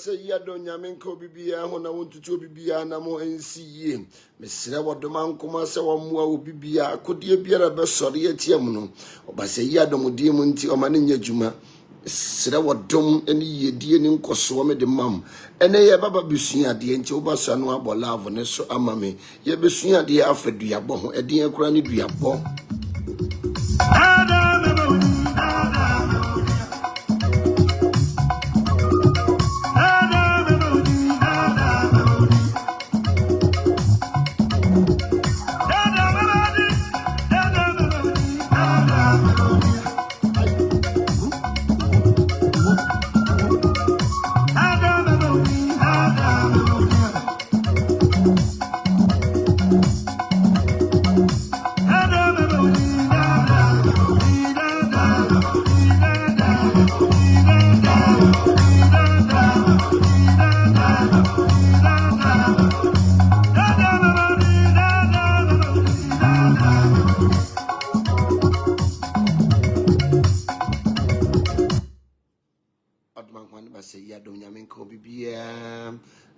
Say yadon yamenko bibia ho na wontutu bibia na mo ensiye mesre wodoman kuma se wamua obibia akodie biara be sori atiam no obase yadom die mu nti o ma ne nyadwuma sre wodom eni yedie ni nkoso me de mam ene ye baba besua de nti obaso no abolavo ne so amame ye besua de afaduabo ho eden akura ne duabo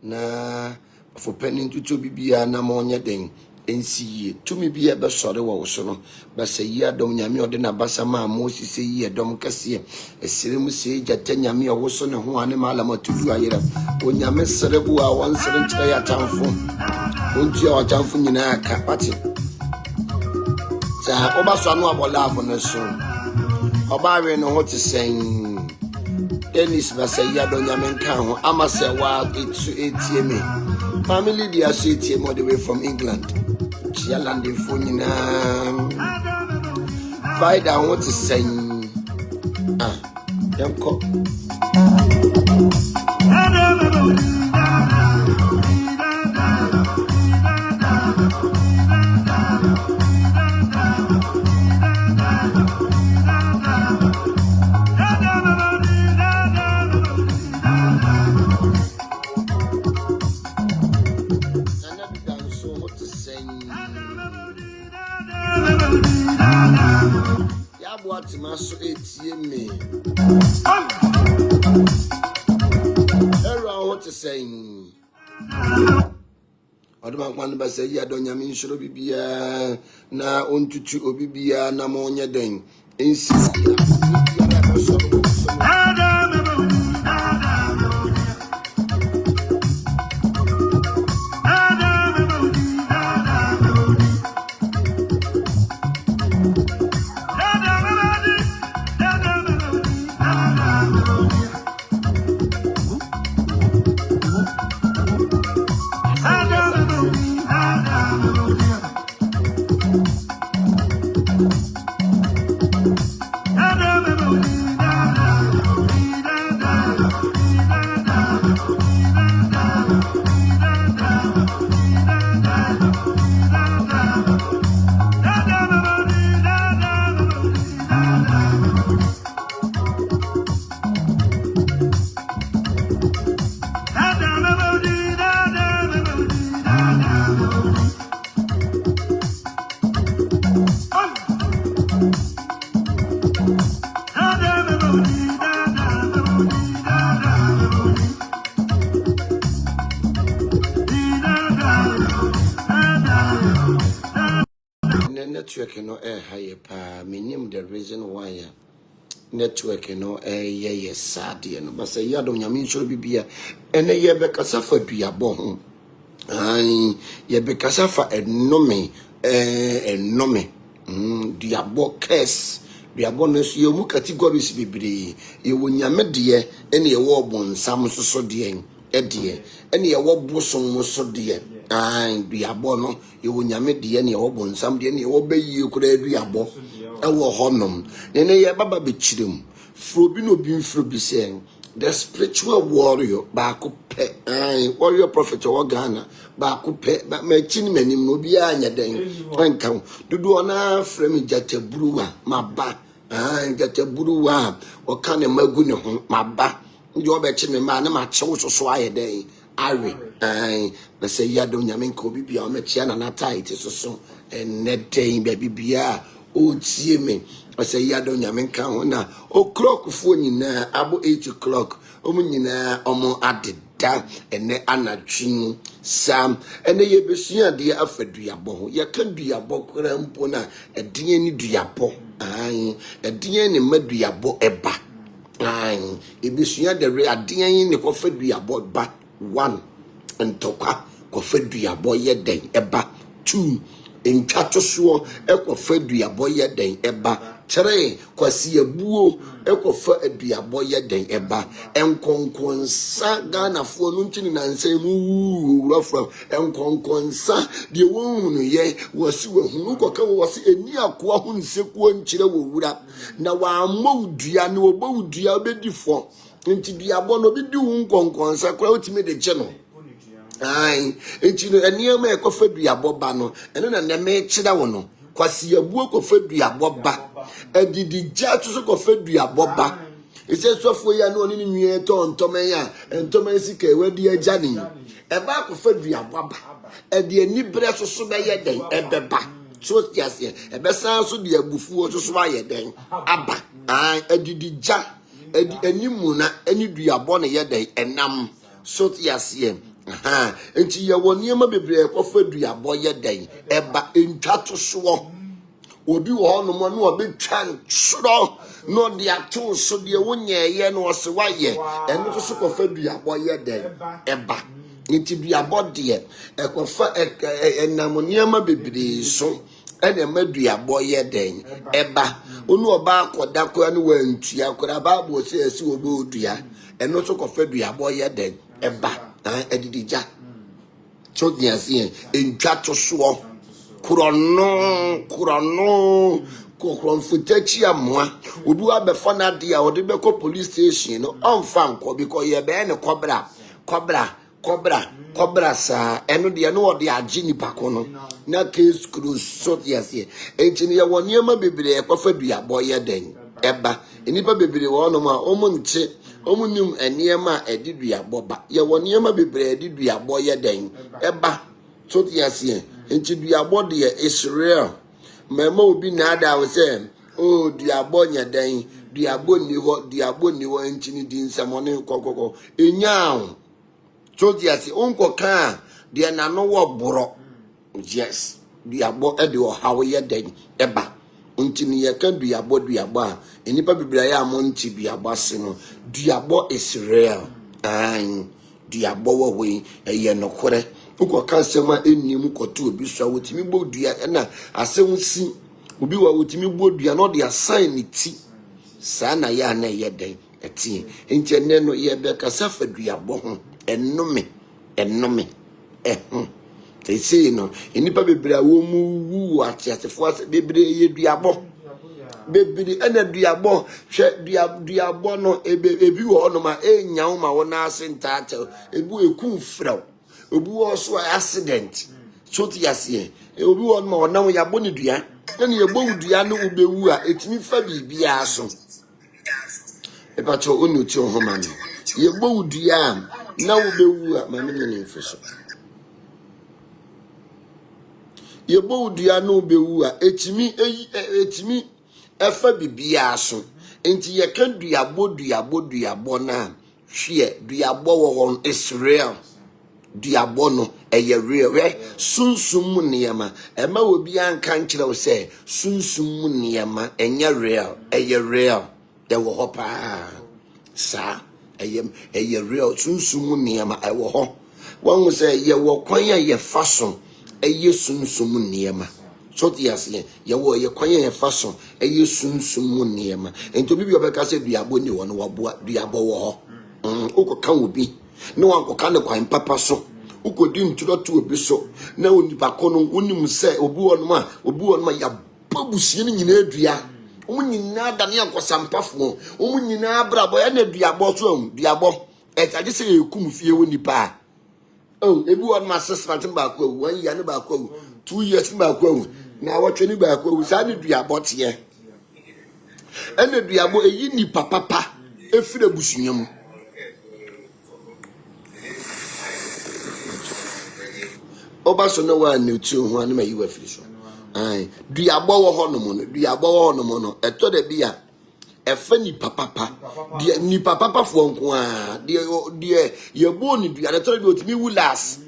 na for penning to be a namonia ding ensi tumi bia be sore wo so no ba se yi adom nyame ode na basama Moses se yi adom kase esire mu se jata nyame wo so ne ho ane malama tudu ayera onyame serebu a won sere nkyere ya tamfo onti a tamfo nyina aka pati sa oba so anu abola afo ne so oba we no ho te sen Dennis ba se yi adom nyame nka ho ama se wa etieme family dia so etieme all the way from England Chia landing phone na find out what to say. Yanko. Na Ya boate maso etie me. Era ho te sen. Oduma kwan ba se ya do nyame nshiro bibia na ontutu obibia na mo nye den. Ensi ya ba so no. Network no high pa minim the reason why network no ye sad no but say ya do nyame nso bibia ene ye be kasa fa duabo ho ai ye be kasa fa enome duabo curse duabo no so ye mu categories bibiri ye wo nyame de ene ye wo bonsam so de ene ye wo bosom so de ai duabo no ye wo nyame de ene ye wo bonsam de ene ye wo bayi kura duabo ewo honom nene ye baba be chirem frobi no bi mfrobi sen the spiritual warrior ba ko pe warrior prophet o Ghana ba ko pe ma chini manim no bi anya den enka dudu ona frame jataburuwa maba jataburuwa o kan magu ne ho maba ndi obe chi me ma na ma chewo so aye den awe na say ya do nyame nko bibia o ma chia na tight so eneden ba bibia o tie me I say ya do nyame nka ho na o clock fo nyina abo 8 o'clock o mu nyina omo adeda ene anadwin sam ene ye besua de afaduabo ho ye kan duabo kora mpo na edin ni duabo edin ni maduabo eba e besua de re adin ni ko faduabo ba 1 ntokwa ko faduabo ye den eba 2 ntwato so ekofa duabo ye den eba 3 kwasi ebuo ekofa aduabo ye den eba enkonkonsa Ghana fo no ntini na nsem wurafra enkonkonsa de wonhunu ye wasi wahunu koka wasi eni akoa hu nseku nkire wowura na wa amodua ne obodua obedifo nti duabo no bi di hu nkonkonsa kora otime de che no enti no eniema ekofa duabo ba no eno na ne me chira wo no kwasi ebuo kofa duabo ba edidi jatu so kofa duabo ba ise sofo ya no ni nwie tontomen ya entomen sika ewadi ajani eba kofa duabo ba edi eni bre so be ye den ebeba so tiase ebesa so de abufu so aye den aba edidi ja edi enimu na eni duabo ne ye den enam so tiase enti ye woni ma bebre kofa duabo ye den eba entwato so obi wo no mo no obetwan soro no de ato so de wonye ye no se waye eno so kofa duabo ye den eba enti duabo de ekofa enam ma bebre so ene maduabo ye den eba onu oba akoda ko ane wantua kora bible se esi obi odua eno so kofa duabo ye den eba edidija chodiase entwato so kurono kokronfutachi amwa obi abefa na de a ode beko police station no onfa nko because ye be ne kobra sa eno de no ode agi ni pako no na case cruise chodiase enchini ye woni ma bebere ekofa duabo ye den eba enipa bebere wo no ma omunche omunim eniema ediduabo ba ye woniema bebre ediduabo ye den eba so tiase enti duabo de Israel mama obi na ada wo se Oh, duabo nya dan, duabo ni ho enchini di nsamone kokoko. Enyaw. So yes, unko kan de na no wo boro. Yes. Duabo e de o hawo ye dan eba. Ntini ye kan duabo a enipa biblia ya mo nti duabo ase no. Duabo is real. An duabo wo we eye nokore. Unko kan sema enim koto obi so wotimi bo dua na asem si obi wa wotimi bo dua no de assign ni ti. Sa na ya na ye dan eti enti ene no ye be kasa fa duabo ho enome they say no enipa bebre awo mu wu atiatefo ase bebre ye duabo bebre ena duabo hwe duabo no ebi wo no ma enya wo ma wo na ase ntata ebu eku fraw obi wo so accident so ti ase obi wo no ma wo na wo ya boni dua na ye bowu dua no ubewu a etimi fa bibia aso epacho onu ti ho ma no ye bowu dua na ubewu a ma me ne mfeso ye bowu dua no ubewu a etimi efa bibia aso enti ye kan duabo na hwe duabo wo hon Israel duabo no eye real we sunsum mu niema ema obi anka nkire wo se sunsum mu niema enya real eye real de wo ho pa sa eye real sunsum mu niema e wo ho won se ye wo kwan ye faso eye sunsum mu niema so tiase ye wo ye kwan ye faso eye sunsum mu niema ento bibi obeka se duabo ni wo no wo boa duabo wo ho ukoka obi no wankoka ne kwan papa so ukodi nturo to obi so na onipa kono unim se obi wonma ya babusie ni nyina adua nyina dane akosampafo nyina abrabo ya na duabo so duabo etaje se ekum fie wonipa ebi wonma assessment ba ko 1 year ne ba ko 2 years ba ko na wotwe ni ba ko sa ne duabo tie ene duabo eyi ni papa efire busunyam oba so no wa ne tu ho ane ma yiwa firi so ai duabo wo ho no no eto da bia efa ni papa de ni papa fo nko a de ye bo ni dua eto da otimi wulas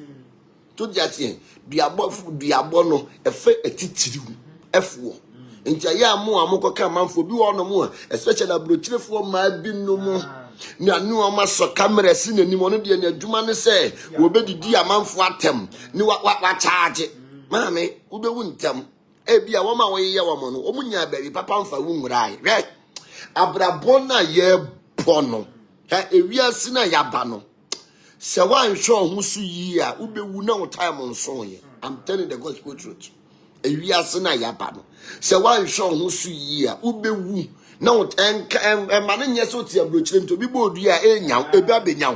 to dia tie duabo no efa etitiri efo ntia ya mo amokoka manfo bi wo no mo especially abrochirefo ma bi no mo ni anu o ma so camera si nanim ono de na adwuma ne se wo bedidi amanfo atem ni wa charge maame wo be wu ntem e bia wo ma wo ye wo mo no o munya ba bi papa mfa wu ngurai re abrabo na ye bono ha ewiase na ya ba no se wan hwe ho su yi a wo be wu na wo time nso ye. I'm telling the gospel truth. Ewiase na ya ba no se wan hwe ho su yi a wo be wu na mane nye so ti abrochire nto bi bodua enyaw ebi abenyaw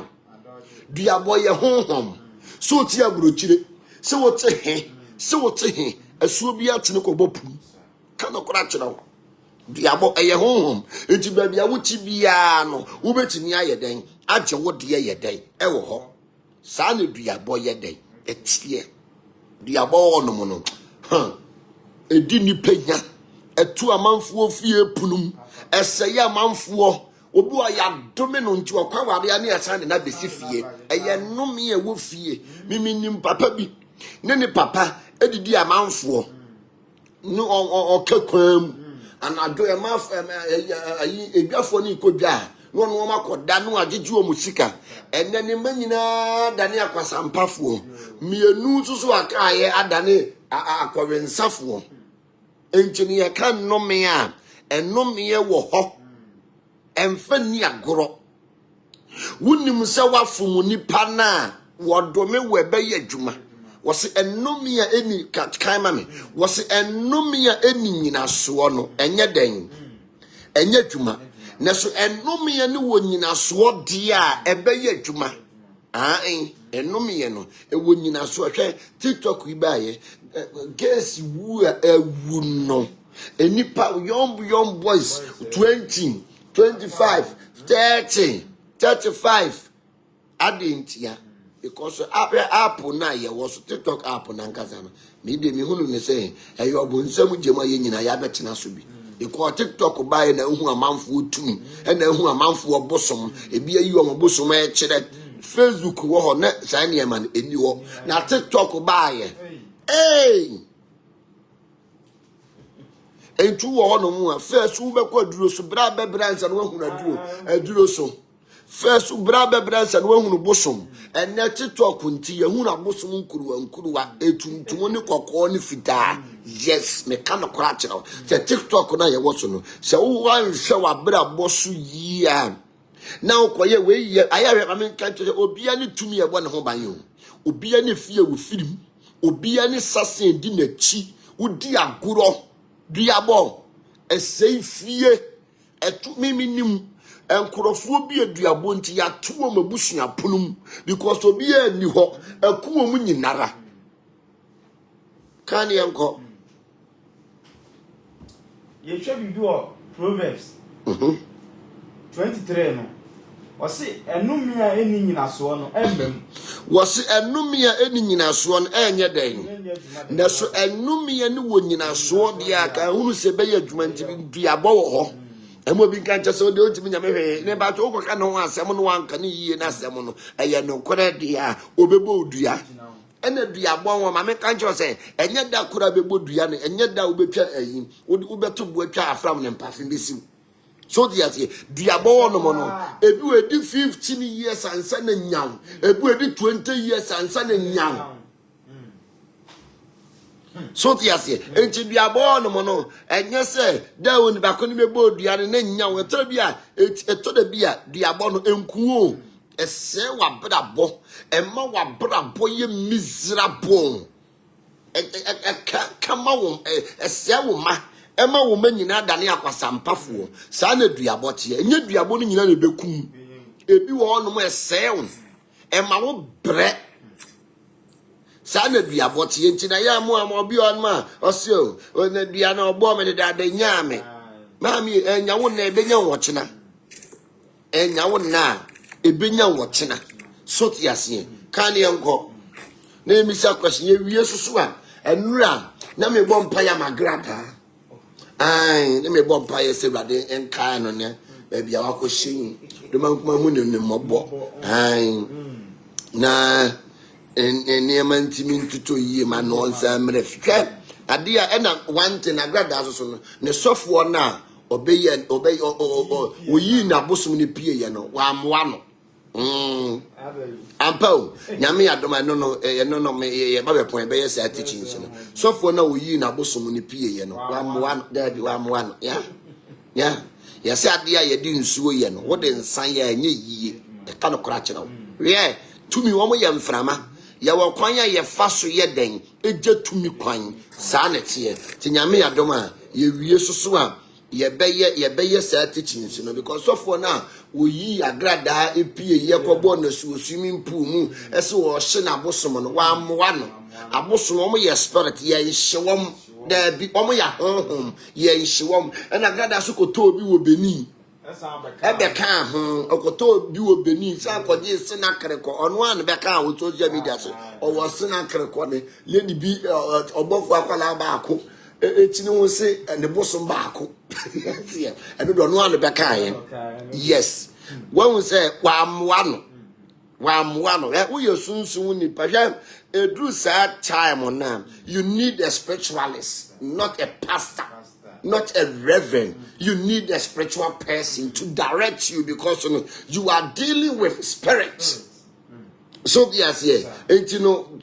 duabo ye honhom so ti abrochire se wote he asuo bi atene ko bopu kana kora kire wo duabo ye honhom enti ba bia wuti bia no wo betimi aye den age wo de ye den e wo ho sa na duabo ye den etie duabo no mo no edi ni penya etu amanfo fie punum eseye amanfo obi wa ya dome no nti okwa ware ane asane na besi fie eye nnome e wo fie mimi nim papa bi ne papa edidi amanfo no okakwam anado e ma ayi edwafo ni kodwa no no makoda no agyeju o musika enne ne manyina dane akwasampafo mienu susu akaye adane akwensafo enchini ya kan nnome a ennome ye wo ho emfa ni agoro wunim se wafum nipa na wodome webe ye dwuma wose ennome ya eni kan ma me wose ennome ya eni nyina so no enye den enye dwuma na so ennome ya ni wo nyina so de a ebe ye dwuma ennome ye no e wo nyina so hwe TikTok ibaye guess wu ewu no enipa young boys 20 25 30 35 adentia because app na ye was TikTok app na nkaza na me de me hunu ne say eyo obonsam jema ye nyina ya betena so bi because TikTok buy na hu amanfo tum na hu amanfo bosom ebi ayi o bosom e kire Facebook wo ho na saa ne man eni wo na TikTok buy entu wo ho no mu a first wo be kwa duro so bra be branch na wo hu na duro so first bra be branch na wo hu no bosom ene TikTok nti ye hu na bosom nkuruwa etuntum ne kokko ne fita yes me kan kora kire se TikTok na ye wo so no se wo wan hwe wa bra bosu yi a na ukoye we ye ayawe amen kan to obia ne tumi e bo ne ho ban yo obia ne fie wo firim obia ne sasen di na chi udi agoro duabo esei fie etu mimi nim enkorofo bi aduabo nti ya to mabusua punum because obia ni ho akuo mu nyinara kan yenko ye hwe bi do Proverbs 23 no wasi enumia eni nyinaso no embem wasi enumia eni nyinaso no enye den na so enumia ni wo nyinaso dia ka hunu se be adwuma nti duabo wo ho emo bi kan chese o de ontimi nyame hwe ne ba to okoka no asem no wanka ne yie na asem no eye no kore dia obebo odua ene duabo wo ma me kan chese enye da kura bebo dua ne enye da obetwa ayi obeto bo atwa afram ne mpafin besiu so dia say duabo no mo no ebi we di 15 years ansa na nyaw ebi we di 20 years ansa na nyaw so dia say enti duabo no mo no enye se da woni ba ko ni mebo dua ne na nyaw eto bia eto da bia duabo no enkuo ese wa brabo emma wa brabo ye miserable kama wo ese wo ma ema wo manyina dane akwasampafuo saa na duabo te enye duabo no nyina na bekum ebi wo no mo esew ema wo bre saa na duabo te nti na ya mo obi on ma osio na dua na obo me da nyame mami enya wo na ebenya wo chena enya wo na ebenya wo chena so ti ase kan yenko na emisa question ye wie susu a enura na me bɔ mpa ya magrata ai na me bɔ mpa ya se brade enka no ne ba bia wa ko hyin do man kuma hu ne mɔbɔ ai na ene man timi ntuto yie ma no nsa mre fika ade a na one thing agrada so no ne sɔfo na obeye oyi na bosom ne pie ye no wa amwa no ampao nyame adoma no me ye ba be pon be yes teaching no sofo na oyi na bosom ne pie ye no wa moa daddy wa moa no ya se ade a ye di nsuo ye no wo de nsan ye anye yie e ka no kora kire wo ye tumi wo mo ye mframa ya wo kwan ya ye fa so ye den eje tumi kwan saa ne tie ti nyame adoma ye wie soso a ye beye sa teaching no because sofo na oyi agrada epie ye kobo na swimming pool mu ese wo hye na abosom no wa moa no abosom mo ye spirit ye nhewom da bi omo ya honhom ye nhewom na agrada so koto obi wo beni ebe ka ho okoto obi wo beni sa koje sina kreko ono an be ka wo social media so o wo sina kreko ne lady bi obofo akwala ba ako etini wo se ne bosom ba ako and do no an be ka yes when we say wa moa no we your sunsun ni pa edru sa time na you need a spiritualist, not a pastor, not a reverend. You need a spiritual person to direct you because you are dealing with spirit. So yes, yeah. And you know,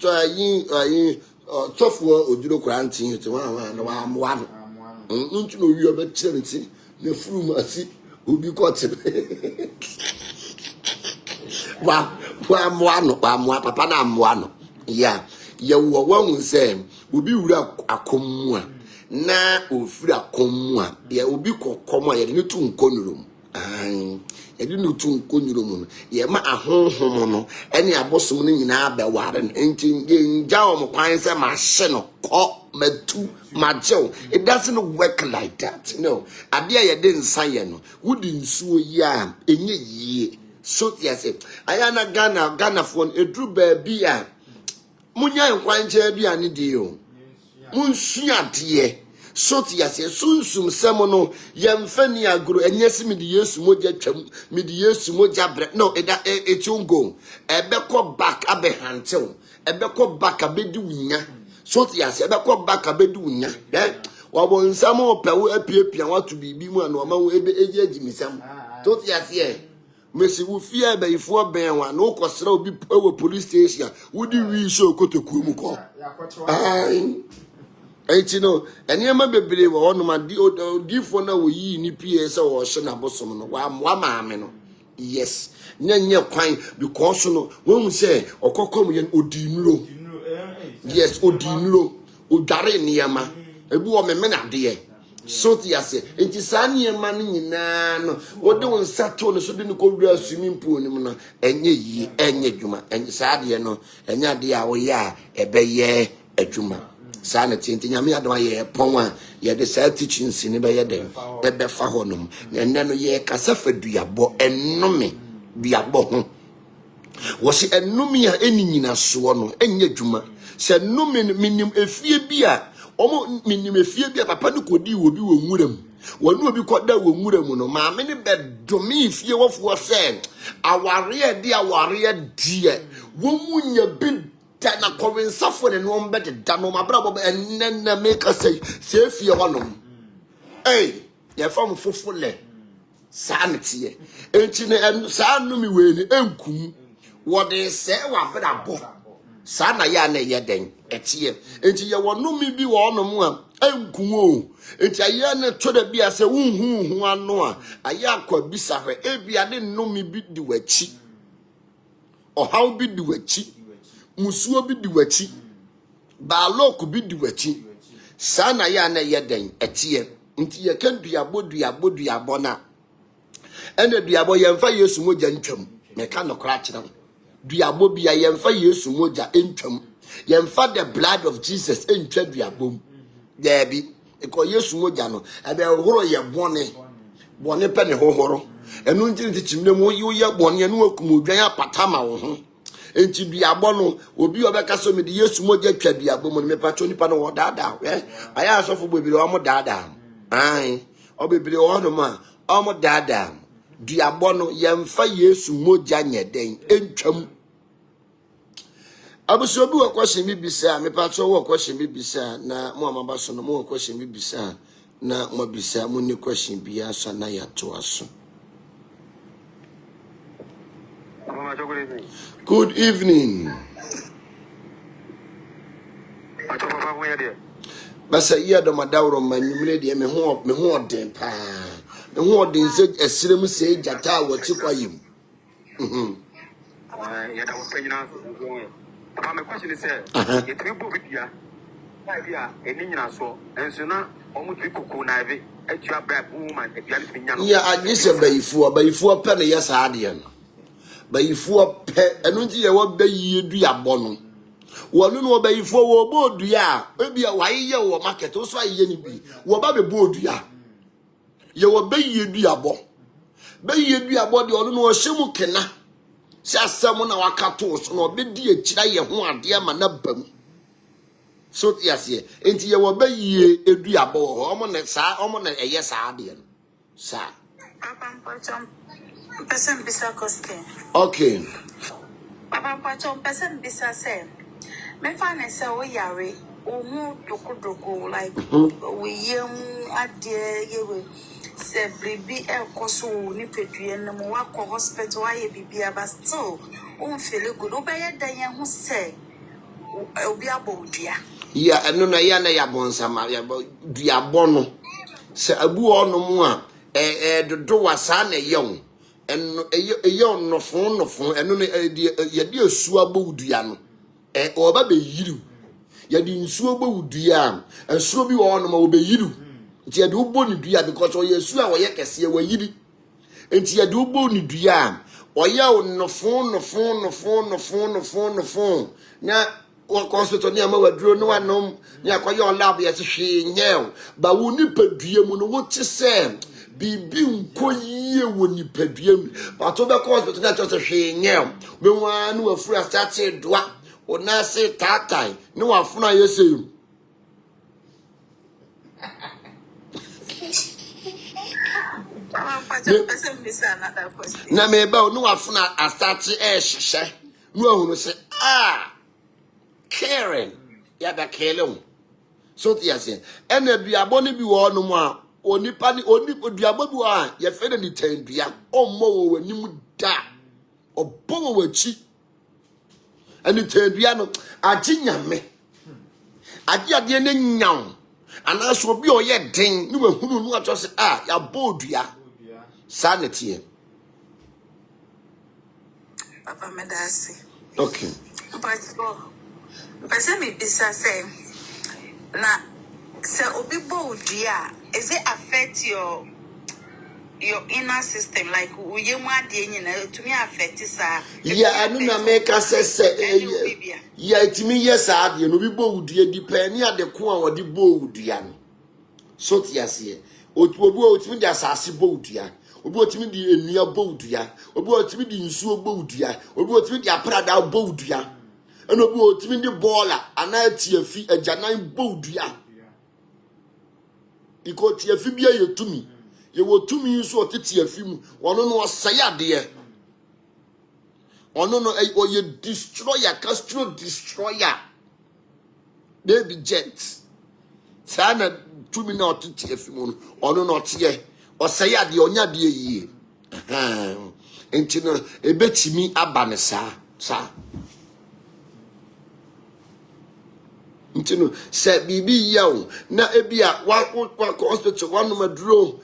tough oduro krantin to wa moa no ntu no wi obetenti na furu masi obi kote wa moa papa na moa no ya wo wan se obi wura akomu a na ofiri akomu a ya obi kokomu a ye ne tu nkonurum ye de no tu nkonurum no ye ma ahonhom no ene abosom no nyina abeware no enti nja o mo kwan se ma hye no ko matu majew. It doesn't work like that. No. Abia ye de nsan ye no. Wudi nsuo yi a enye yie. So yes, ayana Ghana phone edru ba bi a munya nkwanche aduane di o. Munsua de so ti ase sunsum semono yemfa ni agro enyesi me de Yesu moja twam me de Yesu moja bre no it won't go ebekọ back abehantew ebekọ back abedi wunya so ti ase ebekọ back abedi wunya wabo nsamo pewo apiepia watu bibi mu ana omawo ebe eje agimisam to ti ase mesi wo fie be ifo ben wa no kosra obi ewo police station wodi wi show kotoku mu ko ai enti no eniema bebre wo no ma di fo na wo yi ni pie se wo hye na bosom no wa maame no yes nye kwan because no won say okokom ye odinuro yes odinuro odare niema ebu wo me na de so ti ase enti sa niema no nyina no wo de won sato no so de ko wura swimming pool ni mu no enye yi enye dwuma enye sa de no enye de a wo ya ebeye adwuma sa na tinti nyame adoma ye pon a ye de sa teachings ni be ye den ebe fa honom enne no ye kasafa duabo ennome duabo ho wo se ennome a eni nyina so no enye dwuma se nnome minim efie bi a omo minim efie bi a papa no kodi wo bi wo nwuram wonu obi koda wo nwuram no maame ne bedomi efie wofo se aware de aware die wo munya bi na kowinsafo ne no mbede da no mabrabo enna make us say fie honom ye fam fofole santie enti ne sa no mi we ni enkum wo de se wa brabo sa na ya na ye den etie enti ye wono mi bi wo honom a enkum o enti aye na to da bia se hunhu ano a aye akwa bisa hwe ebia de no mi bi di wachi ohaw bi di wachi musuo bi di wachi baalok bi di wachi sana ya na yeden etie nti ye kan duabo na ene duabo ye mfa Yesu moja ntwam me ka no kra kire duabo bia ye mfa Yesu moja ntwam ye mfa the blood of Jesus ntwa duabo there bi eko Yesu moja no ebe horo ye bone pe ne hohoro enu nti chimne mo ye bone enu akum odwan apatama wo ho enti duabo no obi obeka so me de Yesu moja twa duabo mo me pacho nipa no wodada aya asofo bebire o mo dada ai obebire o no ma o mo dada duabo no yemfa Yesu moja nyeden entwam abuso obi wo question bibisa me pacho wo question bibisa na mo amaba so no mo question bibisa na mo bisa mo ni question bia so na ya to aso. Good evening. Basa iya do madawro manumre de me ho den pa. Me ho den se esrem se jata wati kwayim. Ya da wo panyina so. Papa me question is say, ye three bo bibia. Bia eni nyina so. Enso na omo twi kuku na ave. Atua bribe woman e bia le nya no. Ya agise bayifu pe ne yesa ade no. Bayifu pe enu nti ye wo bayi duabo no. Wonu no bayifu wo bodua ebia waye wo market so aye ni bi. Wo ba be bodua. Ye wo bayi duabo. Bayi duabo de onu no hyemu kena. Si asem na wakato so no be di akira ye ho ade ma na bam. So tiase enti ye wo bayi eduabo ho omo na eye sa ade no. Sa Papa mpachom person bisa question. okay. Papa mpachom person bisa say me find say o yare o hu dokodoko like we yem ade yewe se bibi e koso ni pedue no mo wakọ hospital aye bibia but still o feel good o be ye dan ye hu say obi abodua Ya eno na ya na ya bonsama ya duabo no se abu ono mu a dodo wasa na yew eno eyo no fon eno ye de asu abodua no oba be yiru ye de nsu abodua asu bi wo no ma wo be yiru nti ye de ubo ni dua because o ye asu a wo ye kese wa yiri nti ye de ubo ni dua o ye no fon na wa hospital ni ama waduro no wanom ni akoye on lab ye hwe nyel ba wo ni padua mu no wo ti se bibi nkoyie wo ni padua mu ba to be hospital na to hwe nyel me wa no afura start doa o na se tatai ni wa funa ye se Na me ba no afuna astart hye no ahunu se Karen ya da kelem so tia se ena duabo ne bi wo no mu a onipa ni duabo bi wo a ye fe ne tandua ommo wo wanim da obbo wo wachi ani tandua no agye nyame agye ne nyaw ana so bi o ye den ni wahunu no ato se ya bodua sanity. Papa Medasi. Okay. But person me bisa say na say obi bodua is it affect your inner system like uye mu ade nyina to me affect sa yeah anu na make us say yeah it me yes ade no bi bodua depend ade ko a wode bodua no so tiase obi otimi de asase bodua obi otimi de enua bodua obi otimi de nsuo bodua obi otimi de aprada bodua eno obi otimi de bola ana tiafi ajanan bodua iko tiafi bia yetumi ye wotumi nso otetiafi mu ono no osayade ono no ye destroyer castro destroyer baby jet sana tumi na otetiafi mu ono no tie osayade onya de yie enti no ebetimi aba ne sa ntino se bibi yawo na ebia wa hospital one maduro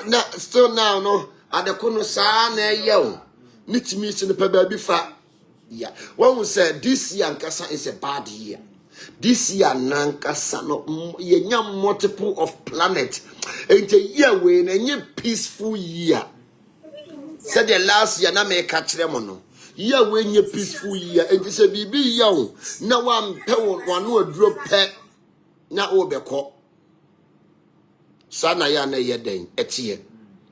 na still now no adekono sa na yawo nitimi se ne pa ba bi fa ya one say this year nkasa is a bad year this year nankasa no ye nya multiple of planet ente year we na nye peaceful year said the last year na me ka kire mo no yeah, when you peaceful year, and this a baby young. Now I'm paying one word drop pet. Now overcall. Sana yana ye den etie.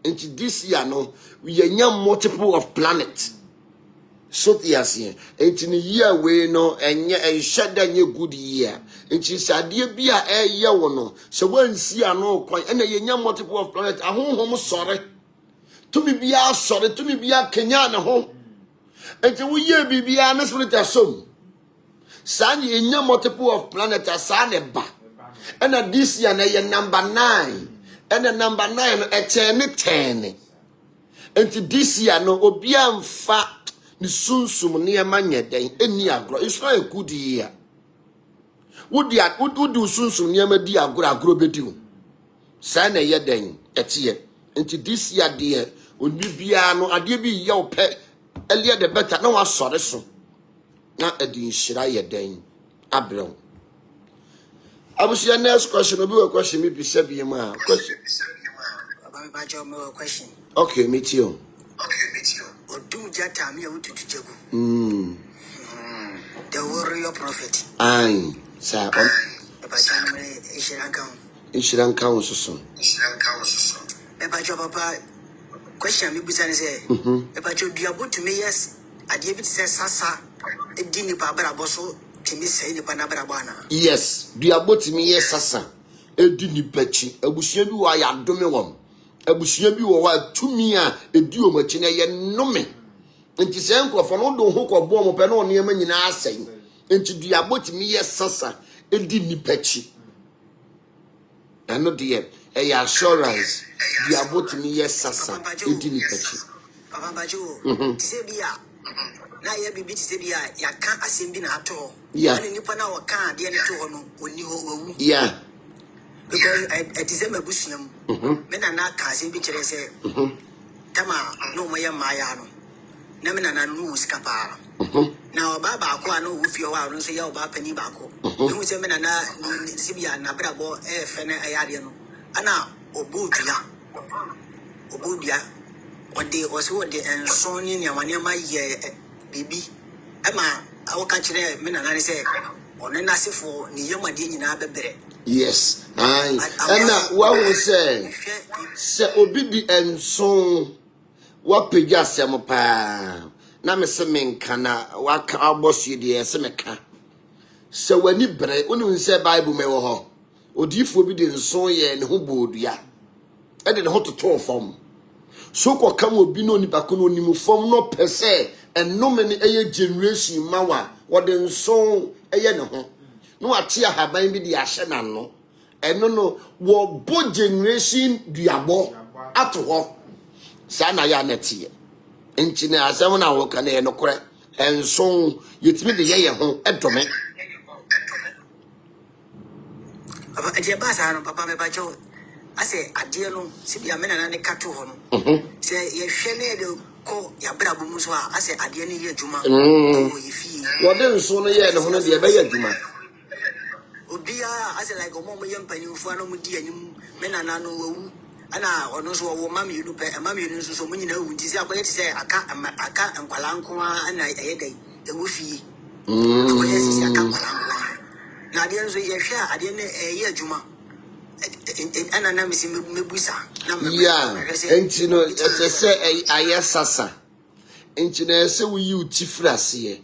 Into this year no, we are young multiple of planets. So yes, into the year we no, and yet a shadow your good year. And she said, dear be a year no. So when see I know quite and a young multiple of planets, a home sorry. To be a sorry, to be a Kenyan home. And we year be honest with us soon. San ye multiple of planet as Saneba. And this year na number 9. And the number 9 at 10. And this year no obiam fa ni sunsum near manya day any agro. It's not a good year. Would do sunsum near me dear agro bedu. Sana ye den at year. And this year dear would be piano a be your pet. Earlier the better no was sorry so. Not a din shira den abro. I was your next question. Will be a question, maybe 7 years. Question. Okay, meet you. Or do jata me out to Jago. The warrior prophet. Aye, sir. Insurance council. Papa, question me busan say. If you able to me, yes, I give it says Sasa, a dini babara bosso, to me say the Panabrabana. Yes, do about me, yes, sasa. A dini petchy, a bushebu, I am domewam. A bushebu or 2 me a duo machine, a no me. And his uncle for no hook or bomb open on near me in our saying. And to do about me, yes, sasa, a dini petchy. I know, dear, a assurance. Do about me, yes, sasa, a dini petchy. Papa Bajo, Sebia. Now you be Sebia, ya can't assemble at all. Yeah. And you pana or can't, the other when you yeah. Because it is a Bushium. Men are not casting pictures. Say, Tama, no more Mayano. Namina lose Capara. Now, Baba, I know if you are, don't say your Bapani Baco. You say, Men are Sibia, Nabrabo, Fene Ayadiano. Anna, Obudia. Obudia. What they also the and Sony Yamanama ye baby. Emma, I will catch them, men and say, on a nasi for Niyama Dina Bebre. Yes, aye. And what we say Obidi and so what pija semopa. Na me se menkana waka aboss you de semeka. So when you break when you say Bible me wo ho. odifo bi de nso ye ne ho bodua e de ne ho toto fam so ko kam obi no nipa ko no nim fam no pese enome ne eye generation mawa wo de nso eye ne ho no ate ahaban bi de ahye nano eno no wo bo generation duabo ato ho sa na ya netie enti na asem na wo ka na ye no kore enso yetimi de ye ho edome papa eje ba sa no papa me ba jo ase ade no se bia me na ne kato ho no se ye hwe ne de ko ya bra bu muso a ase ade ne ye adwuma o ye fi wo de nso no ye ne ho no de be ye adwuma obia ase like omo ye mpanyimfo no mu di anyim me na no wu ana ono so wo mama yenu pe mama yenu so mo nyina wu ti se akoye ti se aka nkwala nko ana eye dai e wo fi akoye ti se aka nkwala nko na ade nso ye hwe ade ne eye adwuma ana na misi mebusa na enti no ese aye sasa enti na ese wo yi utifrase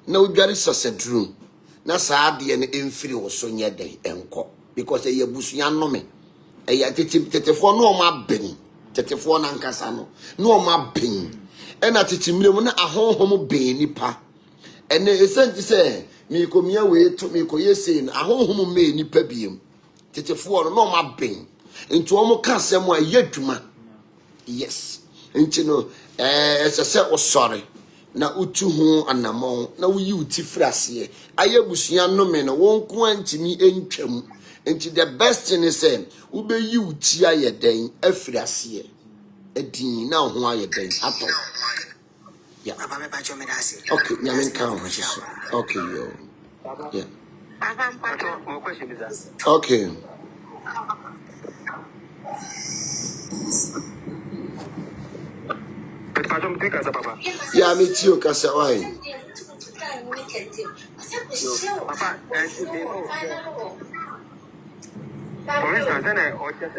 na odware sasa drum na saa ade ne emfiri wo so nye den enko because eye busuya nnome eye tetefo no ma ben tetefo na nkasa no ma ben ena tetimrem na ahonhom ben nipa ene esanti se mi komia we to mi koyese na ahonhom me nipa biem tetefo no ma ben enti o mo ka asem a yadwuma yes enti no se o sorry na utu hu anamon na wuyi uti frase aye busua no me no wonko antimi entwam enti the best thing is say ube yi uti aye den afrase edin na ho aye den ato yeah papa me ba jo me da se okay nyamen kan ho so okay yo yeah okay yeah me too kasa why Papa, for instance, or just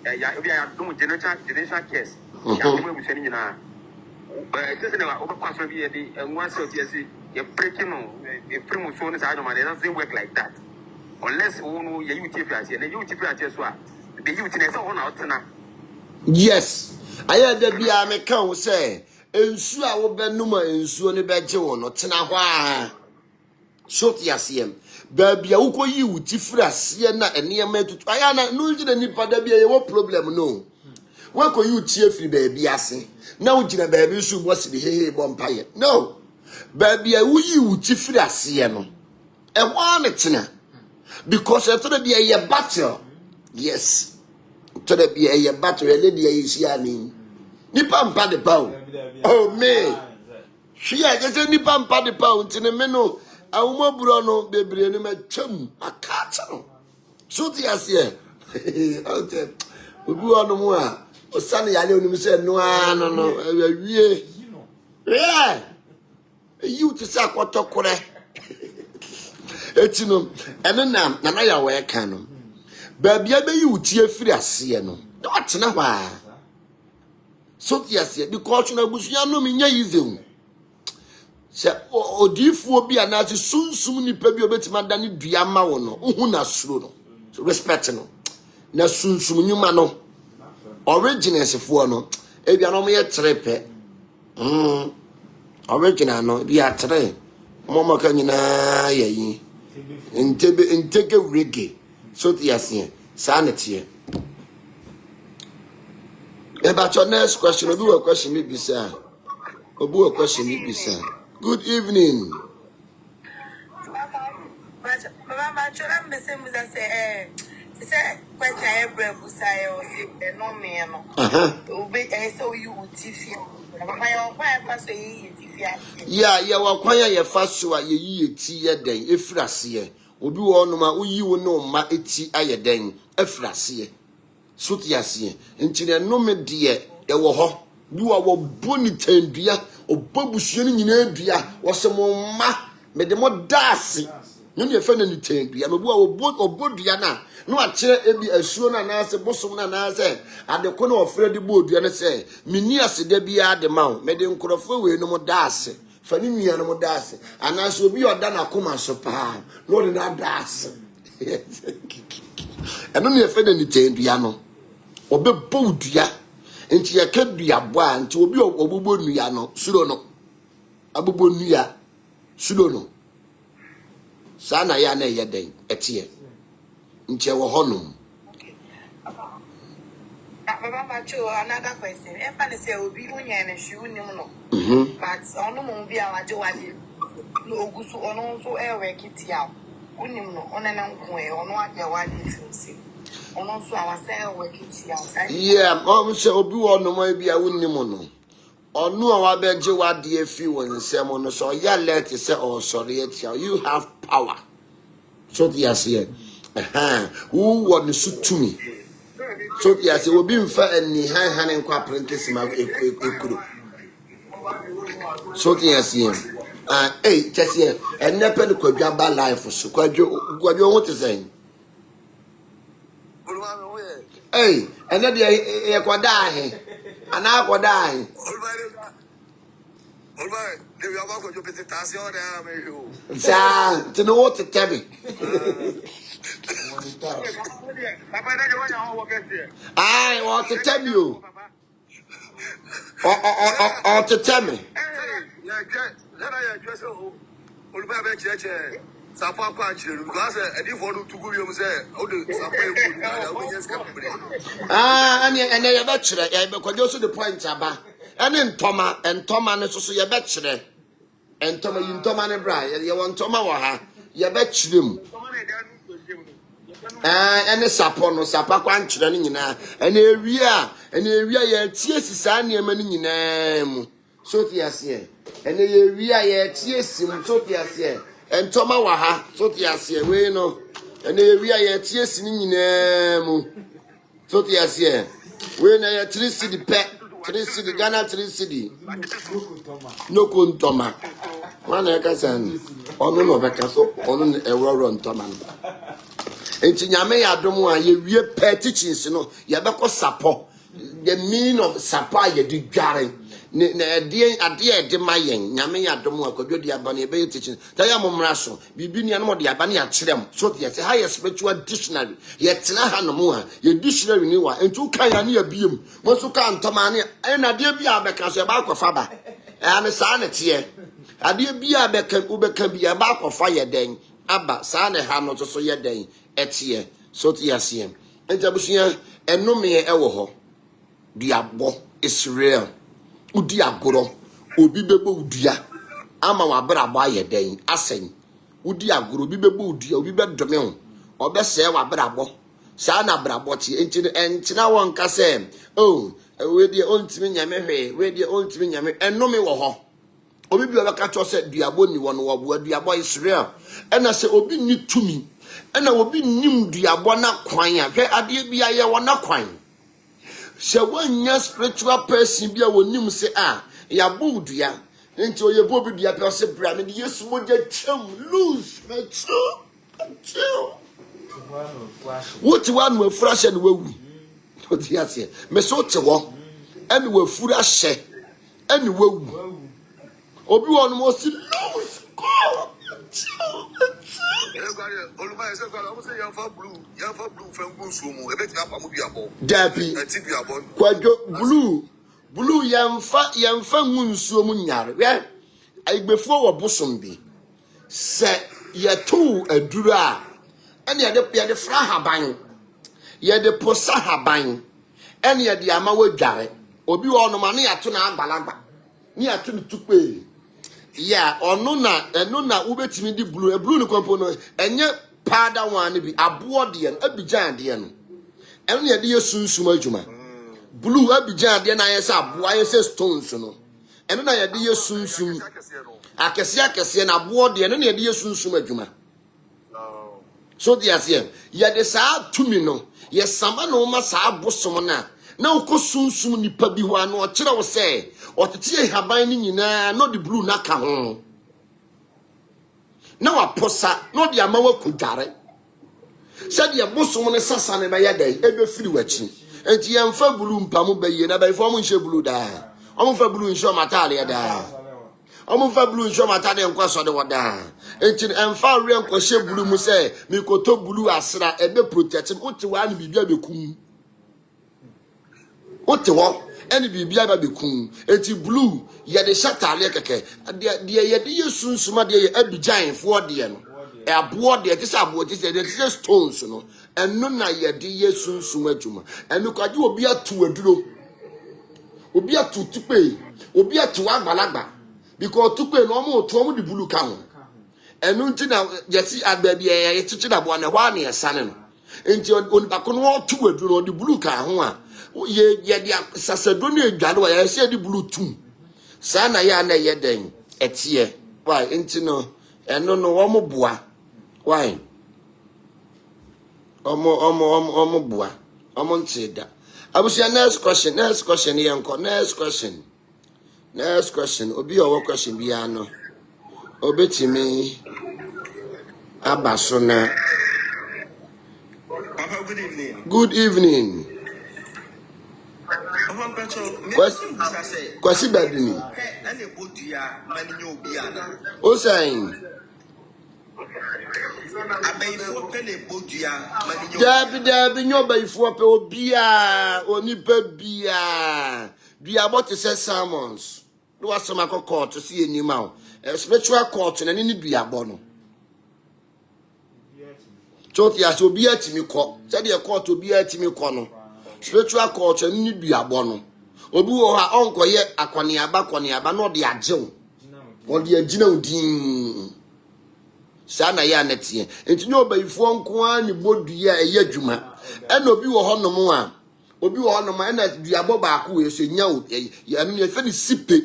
ya do generation case. Ya we be saying na. But just na over pass be and once you breaking no, a primo so is I don't it doesn't work like that. Unless you know you take as and you take as well. The youth is on out na. yes aye da bia me kan say ensu a wo benuma ensu ne beje wo no tena hwa short yasem ba bia wo koyi wuti frase na ene ma tutu aya na no ngina nipa da bia ye wo problem no wo koyi wuti afiri ba bia ase na wo gina ba bi su bo se bi hehe bo mpaye no ba bia wo yi wuti frase no e wa ne tena because e to da bia ye battle yes to the be a battery lady is yani nipa mpa de pound oh me she I just nipa mpa de pound in a meno awuma buro no bebre ni matwam akata no so ti ase okay obu ono mu a osane yale onim se no no awie yeah you to say kwotokore etino eno na ya we kan no baby abeyi uti afiri ase no watena hwa so yes because na busuya no me nya yize se odifuo bi anase sunsum nipa bi obetima dane dua ma wo no hu na suro no so respect no na sunsum nyuma no originals fo no e bia no mo ye trepe original no bi a tre mo maka nyina yayi intege reggae so yes sanity about your next question obi a question me bisa obi a question me bisa good evening Mama chora mbese muza se question every busa o se no me no obi so you utifia mama ya kwa fa so yi utifia yeah wa kwan ya fa so a yi eti ye den efrase obi wo no ma uyi wo no ma eti ayeden afrase so tiase ntine no me de e wo ho bi wo boni tandua obabusuo ni nyina dua wo se mo ma me de mo daase no ne fa na ni tandua me bi wo obodua na no a kire ebi asuo na na se bosom na na se ade ko na ofre de bodua na se meni aseda bia de ma me de nkrofo we no mo daase fani nua no mo daase ana so obi oda na koma so pa no de na daase eno ne efe ni tendua no obebo dua nti ye ka dua boa nti obi obobo nua no suro no abobo nua suro no sana ya na ye den etie nche wo honum. Baba Cho, another question. If I say obi unya na shi unim no. But onu mo bi awaje wade. No ogusu onu so e work it out. Unim no ona na nko e onu ade wade finsi. Onu so awase e work it out. Yeah, mom say obi wo no mo bi a unim no. Onu a wa beje wade afi won nsem no so ya let say oh sorry it you have power. So the here. Who want to to me? So yes, it will be in fact and hand and apprentice my ekuru. So yes, hey, just here, and never could be about life for so quite you want to say. Hey, and then you could die, and I could die. All right, they are going to visit us. Sir, to know what to tell me. I want to tell you. Or to tell me. And they are better, because also the point about. And then Toma and so you better. And Toma, you Toma and Brian, you want Toma or her, you bet them. And the sapon no sapa kwanchira ni nyina and area ye tie sisa ne ma ni nyina so tie ase and area ye tie sim so tie ase and toma wa ha so tie ase we no and area ye tie si ni nyina mu so tie ase we na ye 3 cedi pe 3 cedi Ghana 3 cedi no kuntoma wana ya kasan onu no beka so onu ewro ntoma. Enti nyame ya domo a ye wie pe teachings no ye be ko sapo the meaning of sapa ye di dware ne ade de mayen nyame ya domo a kodwo di aba ne be teachings ta ya momra so bibi ne no de aba ne ya kyerem so ye say high spiritual dictionary ye tena ha no mo a ye dictionary ni wa entu kan ya ne ya biem mo so kan ntoma ne na de bia be ka so ba akwafa ba ane sa ne tie ade bia be ka ubeka bia ba akwafa ye den aba sa ne ha no so ye den etie so tiasiem enjabusia enome ewo ho diabo Israel udi agoro obi bebo udua ama wa brabo ayeden asen udi agoro obi bebo udua obi bedome ho obese wa brabo sa na brabo ti entina won ka se oh we die ontimi nyame hwe we die ontimi nyame enome wo ho obi bi obeka cho se diabo ni won wo bo diabo Israel ena se obi ni tumi ena obi nim diabo na kwan a hwe ade bia ye wona kwan se wanya spiritual person bia wonim se a ya bodua nti oye bobi dua pe se bra me Yesu moja cham lose me chill what one we fresh and we what you say me so te wo and we fura hye and we obi won mo si lose go Dabi blue yamfa ngunsuo mu nyare we agbefo wo bosom bi se ye to aduru a ene ye de fra haban ye de posa haban ene ye de ama wadware obi wo no ma ne yato na agbalagba ne yato ne tukpe ya eno na ubetimi di blue ni kompo no enye pada one bi abo de no abijan de no eno ye de yesunsum adwuma blue abijan de na yesa abo ayese stones no eno na ye de yesunsum akese na abo de no na ye de yesunsum adwuma so de ase ye de sa tumi no ye sama no ma sa abosom na ukosunsum nipa bi ho ano o kire wo se otetie haban ni nyina no de blue na ka ho na waposa no de ama wakudare said ye bosom ne sasa ne ba yedai ebe firi wachi enti ye mfa blue mpamu ba ye na ba ifo mo nhye blue da o mo fa blue nhye matale da omo fa blue nso mata de nkwa so de woda enti emfa re nkwa hye blue mu say me koto blue asra ebe protect wote wa ne bibia bekum wote wo ene bibia ba bekum enti blue ye de shatale keke de ye de yesunsuma de ye abijan fo de no e abo de ti sa abo ti se de stones no eno na ye de yesunsuma adwuma eno kwaje obi atu aduro obi atu tupe obi atu agbalagba because tupe no mo to mo di bulu ka ho enu nti na yesi agbabi ye chichi na bo na hwa na yesane no enti onipa ko no tu aduro di bulu ka ho a ye di sasado na edwale wa yesi di bulu tum sa na ya na ye den etie why enti no enu no wo mo boa why omo boa omo ntida abusia next question yanko next question obi owo question bia no obetimi abaso na Papa, good evening. good evening Papa, Pacho, kwasi badini and a bodia, Manino Biana. o saying I pay for penny bodia, Manino. dabi nyoba ifo pe obia onipa bia bia what is sermons do asoma court to see enima spiritual court na ni bia bono choti ya so bia timi ko se de court obia timi ko no spiritual court ni bia bono obi wo ha onkoye akoniaba no de ajew o de agina udin sana ya netie enti nyoba ifo nko ani bodua eye adwuma ena obi wo honom a obi wo honom ena duabo ba ko we so nya ya no ye fe ni sipe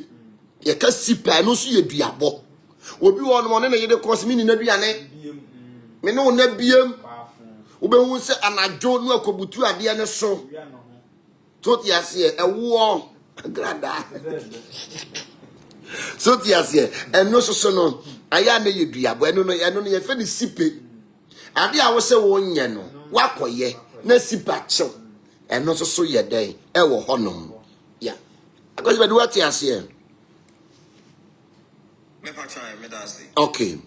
ye ka sipe no so ye duabo obi wo honom ne ye de cross mi ni na duane me no na biem obehu se anajo no akobutu ade ne so tot ya se ewo grada so tiase eno so no aya na ye duabo eno no ye fe ni sipe ade a wo se wo nye no wakoye na sipa chew eno so ye den e wo honom ya akoje be do tiase Me Pacha, me that's it. okay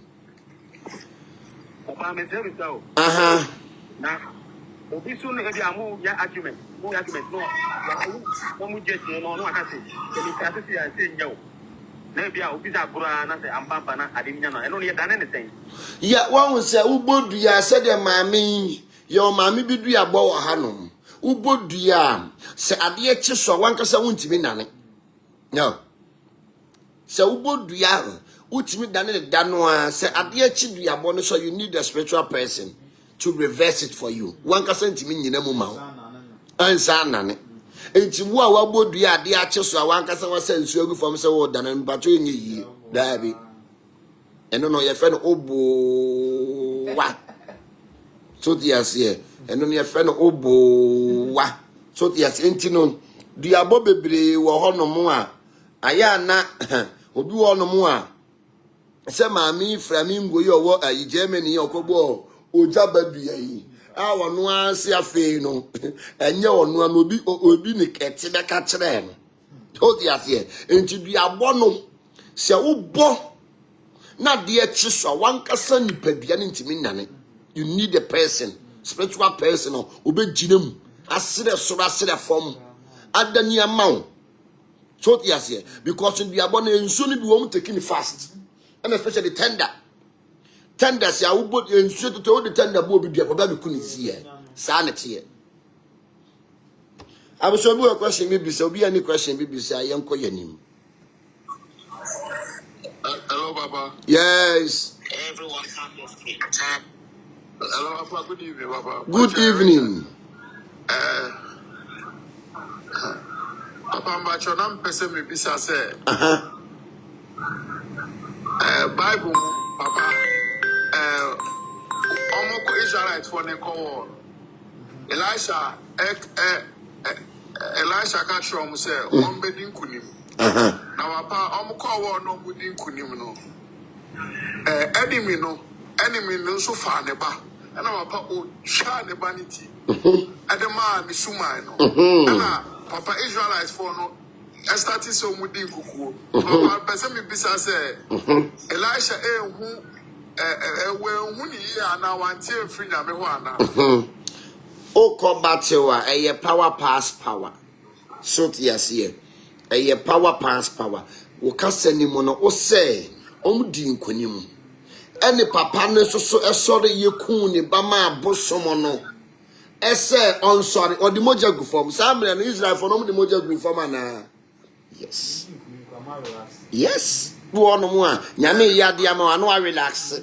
Papa, me tell you so. Now, Obi soon have your ya argument. No argument, no. No, just no, I can't say. Can you say no? Maybe I'll be that Gura and say, I'm Papa, I didn't know. I don't done anything. ya one will say ubodu ya said your mommy your mommy be do ya bo hanom ubodu ya se ade echi so wankasa wuntimi nane no se ubodu ya utimi dane dano a se ade echi du ya bo no so you need a spiritual person to reverse it for you wankasa ntimi nyina mu ma ansa nane enti wo a wabodu ya ade achi so wankasa wasa nsu agu fam se wo dane mpato enye yi daabi eno no ye fe no obo wa so diase eno no ye fe no obo wa so diase enti no duabo bebre wo honom a aya na obi wo honom a se maami flamingo yi owo ayi Germany okogbo oja badua yi a wono ase afei no enye wono na obi ne kete be ka kire no so diase enti duabo no se wo bo na de chiso wankasa nipadua ne ntimi nane you need a person spiritual person obeginem asire soro asire form adani amaw so tiase because in biabo na enso ni bi wo taking fast and especially tender say awbo enso to the tender bo bi bia ko ba be kunisi e sa na tie abuso bi o question bi bisa obi any question bi bisa yenko yanim. Hello, Papa. Yes. Everyone come off the tap. Hello, Papa. Good evening, Papa. Good evening. Papa, I'm about your number. Person me bisa say. Bible, Papa. Omoko Israelite for the call. Elisha can't show himself. One bedding kunim. Now, Papa, Omoko war no bedding kunim no. Enemy no so far neba. And our Papa o sha ne vanity. And the man be suma no. And Papa Israelites for no I started so mudi kuku. No, person me bisa say Elisha who ni ya na wantie free na me ho ana. O ko batewa eye power pass power. So tiasie. Eye power pass power. Wo kasa ni mo no o say omdi nkonim. Ene papa ne so esore ye kun ni ba ma bosomo no. Ese on sorry or the moja gu form. Some in Israel for no the moja gu form ana. Yes. Yes. Wo no mo a nyame yade ama anu a relax.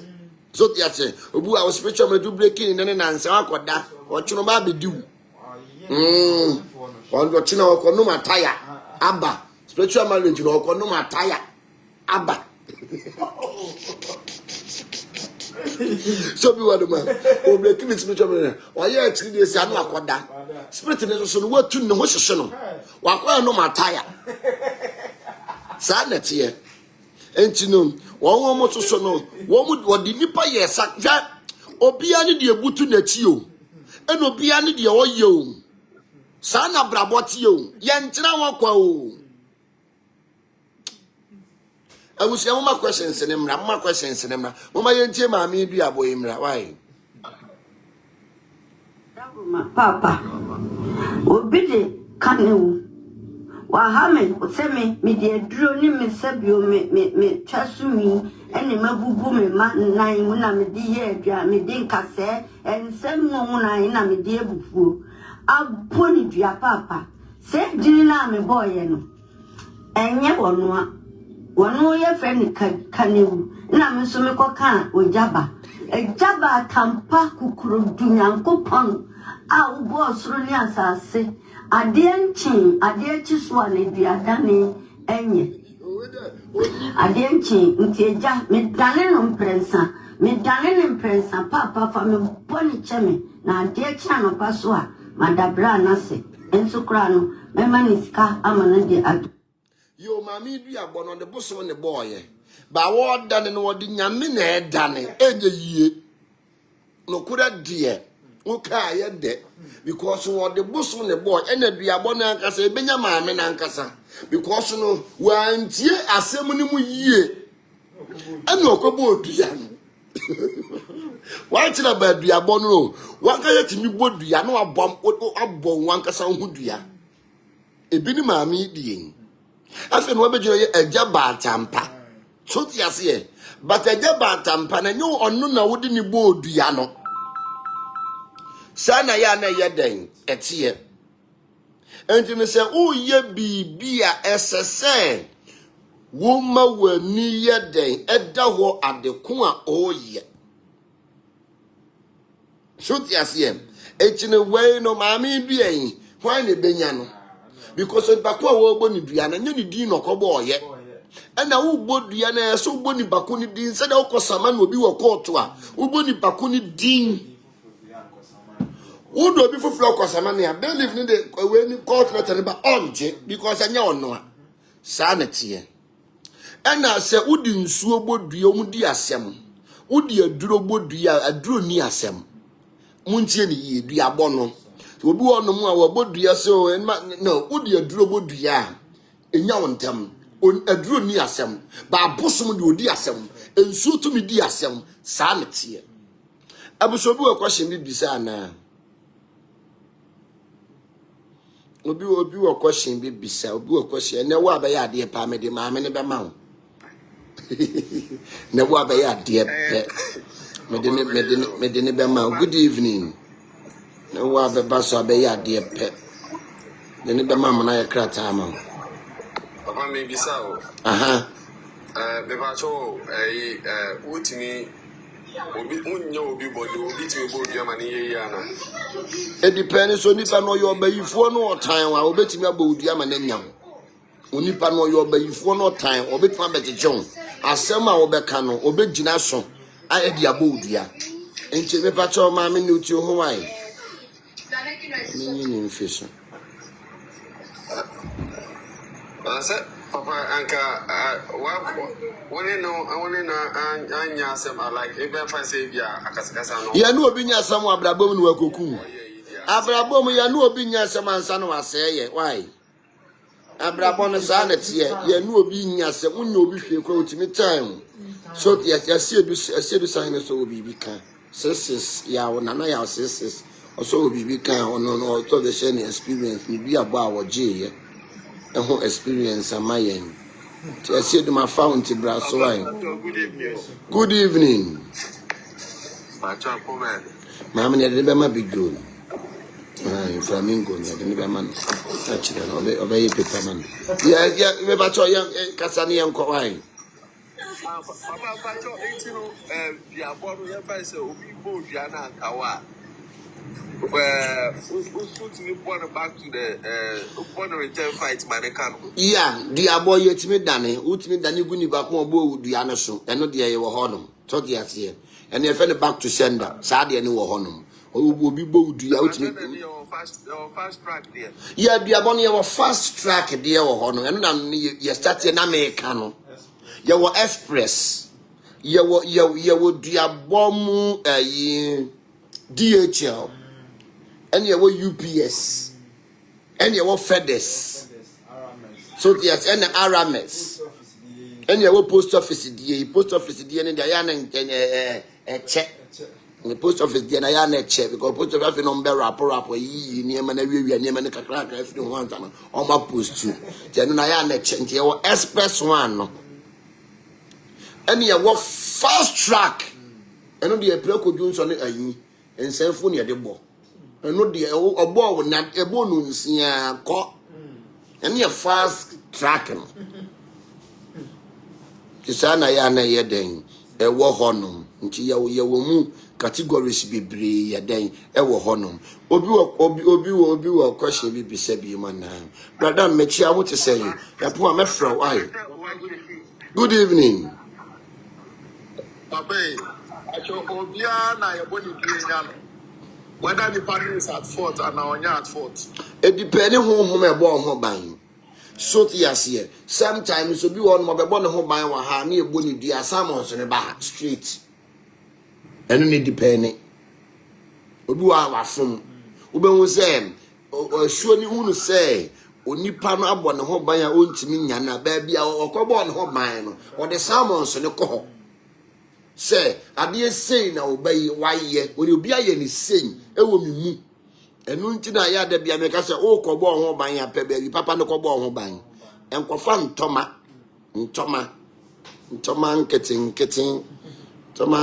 So tiasie. Obu a spiritual me do breaking ne nanse akoda. O chuno ba be diu. On go china o kono mataya. Aba. Spiritual marriage no kono mataya. Aba. So be what man. O breaking it spiritual marriage. O ye actually dey say anu akoda. Spirit ne so no watu ne ho hyehye no. Wa kwa no mataya. Sa na tie. Enti no, won mo so no, won di nipa ye sakwa. Obia ne de ebutu na chi o. Eno obia ne de o ye o. Sa na braboti o. Ye ntina won kwa o. I will say my questions in him, my questions in him. Mama yentie ma mi du abo imra. Why? Papa. Obide kanu. Wa hame oseme me de duro ni me sabio me twasumi ene mabubu me ma nan mu na me de ye adua me de nkase ensem mu na na me de ebufuo aboni dua papa se dini na me boye no enye wono ye friend kanewu na me so me koka ojaba ejaba tampa kukuru dunyankopon a ubo soro ni asase Adienchi so ne duadane enye Adienchi ntieja me dane no mprensa papa fa me boni cheme na adiechi anopa so a madabra nase ensukra no me maniska amana de adu Yo mami du agbono de boso ne boy ba wo dane no wodi nyame na edane enye yie no kura die uka ye de because what the boss on the boy and the abona nkasa ebenya maame na nkasa because no wantie asem ni mu yie ana okobo odua no wantie ba dua bono wanka yetimi bodua no abom wankasa ho dua ebini maame die afi no wabejiro ye agya ba tampa so tiase but agya ba tampa na nyo onu na wodi ni bodua no sana ya na yeden etie enti me se o ye bibia esese wo ma wani yeden eda ho adeko a o ye shoot yasiem enti ne we no maami dua yi hwan ne benya no because bako a wo gboni dua na nye ni din no kobo oye ena wo gbodua na so gboni bako ni din se da wo kosama na obi wo court a wo gboni bako ni din Would be for flock or samania, believe in the way in court letter about onje because I know no sanity. And I say, would in suobo diomudi asem, would you drobo dia a drew near sem? Muntiani, diabono. Will be on no more about dia so and no, would you drobo dia in yawn tem on a drew near sem, but bosom do diasem, and so to me diasem, sanity. I was so a question did be Obi wo question bi bisa obi wo question na wo abaye ade pa me de maame ne be ma wo na wo abaye ade pe me de ne be ma wo good evening na wo abeba so abaye ade pe de ne be ma mo na ye krata ma wo Papa me bisa o aha be ba cho utimi obi unyo obi body obi ti obi ama ne ye ya na e depend so nipa no yo bayifo no otan wa obetimi abodi ama na nyam onipa no yo bayifo no otan obetimi abejejew asem a obeka no obegina so a e di abodi a enche me pa cho ma me ni uti ho wai ni mfiso Papa anka one no anya sem like even fa say bia akasakasa no ya no obi nya asam abrabom no wakoku abrabom ya no obi nya asam ansa no aseye why Abrabon sanet ye no obi nya se unyo obi hwe kwa otimi time. So yes I see do sign so obi bi kan. Sis ya wona ya sis. Also obi bi kan ono to the share experience ni bi abo a woje ye. Eho experience amayen. I see do my found bra so why. Good evening. Mama ne de be ma bigro. Flamingo ne de be man. Actually no obey paper man. Yeah me ba cho yan kasa ne yan ko why. Papa Pacho 18 the aboard we find say obi bo dua na kawa. Who's me born back to the born return fight manekano. Yeah, the aboy yetimi dane, utimi dane guni ba ko obo dua no so. Eno de ye wo honom. To de ase. Eno ye fe back to sender. Sa de ne wo honom. Obi bo dua utimi fast track there. Yeah, the abon ye wo fast track there wo honom. Eno na ye start na America no. Ye wo express. Ye wo dua bomu DHL. And you UPS, and you FedEx, so yes, and RMS, and you post office, and a check. The post office, and I check because post office number rapper, near man, near man, crack, if you want on my post too. Then I check your express one, and you fast track, and on the appeal could use on it, and cell phone at the ball. No dear obo na ebo no nsia ko ene fast tracking kisana ya na ye den e wo honom nti ye wo mu categories bebre ye den e wo honom obi wo question bi bi se bi man na brother mechi awo te say ya po amefra why. Good evening Papa acho obia na ye boni duenya. Whether the party is at fault and now you're at fault. It depends who me born ho ban. So yes here. Sometimes obi won mo be born ho ban wa ha na eboni dua salmon so ne ba straight. Eno ne depend. Obi wa fom. Obi hu say asuo ni hu no say onipa no abo ne ho ban a ontimi nya na ba bia okobo ne ho ban no. O de salmon so ne ko. Say ade sei na obayi waye oni obi aye ni sei ewo mi mu enu nti na ya da bia me ka say o ko bo ho ban ya pe be papa no ko bo ho ban enkofa ntoma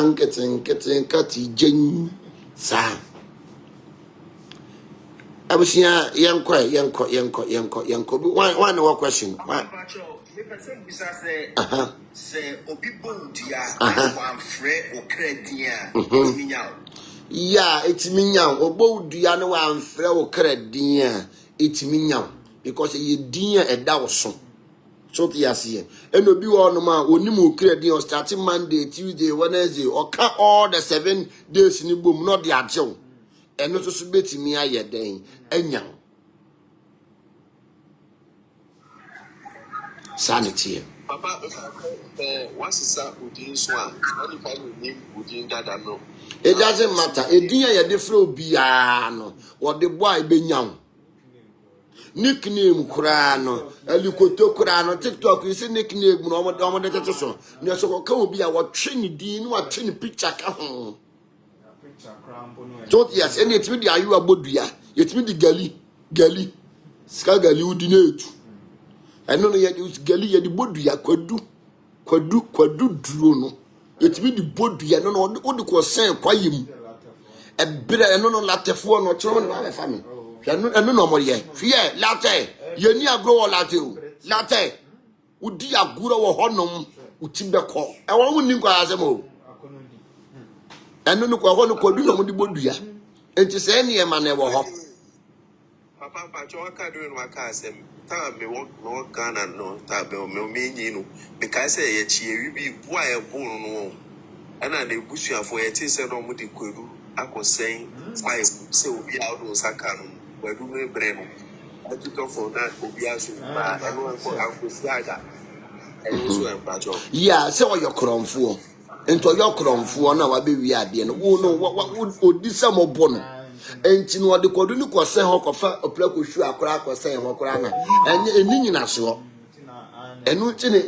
nketin kati jen sa abusia yenko one more question say obibo dia wan frɛ okradin a yeah itimi nya obo dua no wan frɛ okradin a itimi nya because ye din e da wo so te yase and obi wo no ma onim okradin o start Monday Tuesday Wednesday oka all the 7 days ni bom no de ajew eno so betimi aye den anya sanity. Papa, once it's up with this one, only find name within that no. It doesn't matter. A dear different biano or the boy benyam. Nickname Kurano, Elukoto Kurano, TikTok is a nickname no so. No so come be our Trinity, no Trinity picture. So yes, and it's with the Ayu Abodia, it's with the Gali, Skagali Udinate. I know yet use Gali at the Bodia quadu drone. It be the body, I don't know what the course say, quayim. A bit I don't know latte for no trouble my family. I don't know more yet. Fear, latte, you near grow latte. Would dear good or honum, would Timbako. I won't think as a move. I don't know what could do on the Bodia. And to say any man never hop. Papa, but you can't do in my cousin. Me walk no Ghana no tabe me you because say ye be boy a bone no and I bush for a taste no mudi kwedu akosɛn why say obi a do saka no wadu me breno I took for that obi aso ba eno for akosi aga eno so empacho yeah say what your kromfo into your kromfo na wa be wi ade no wo no odi samo bo no enti no de kodu ni kose ho kofa opla kohwu akora kose ho kora na enye eni nyina so enu nti ne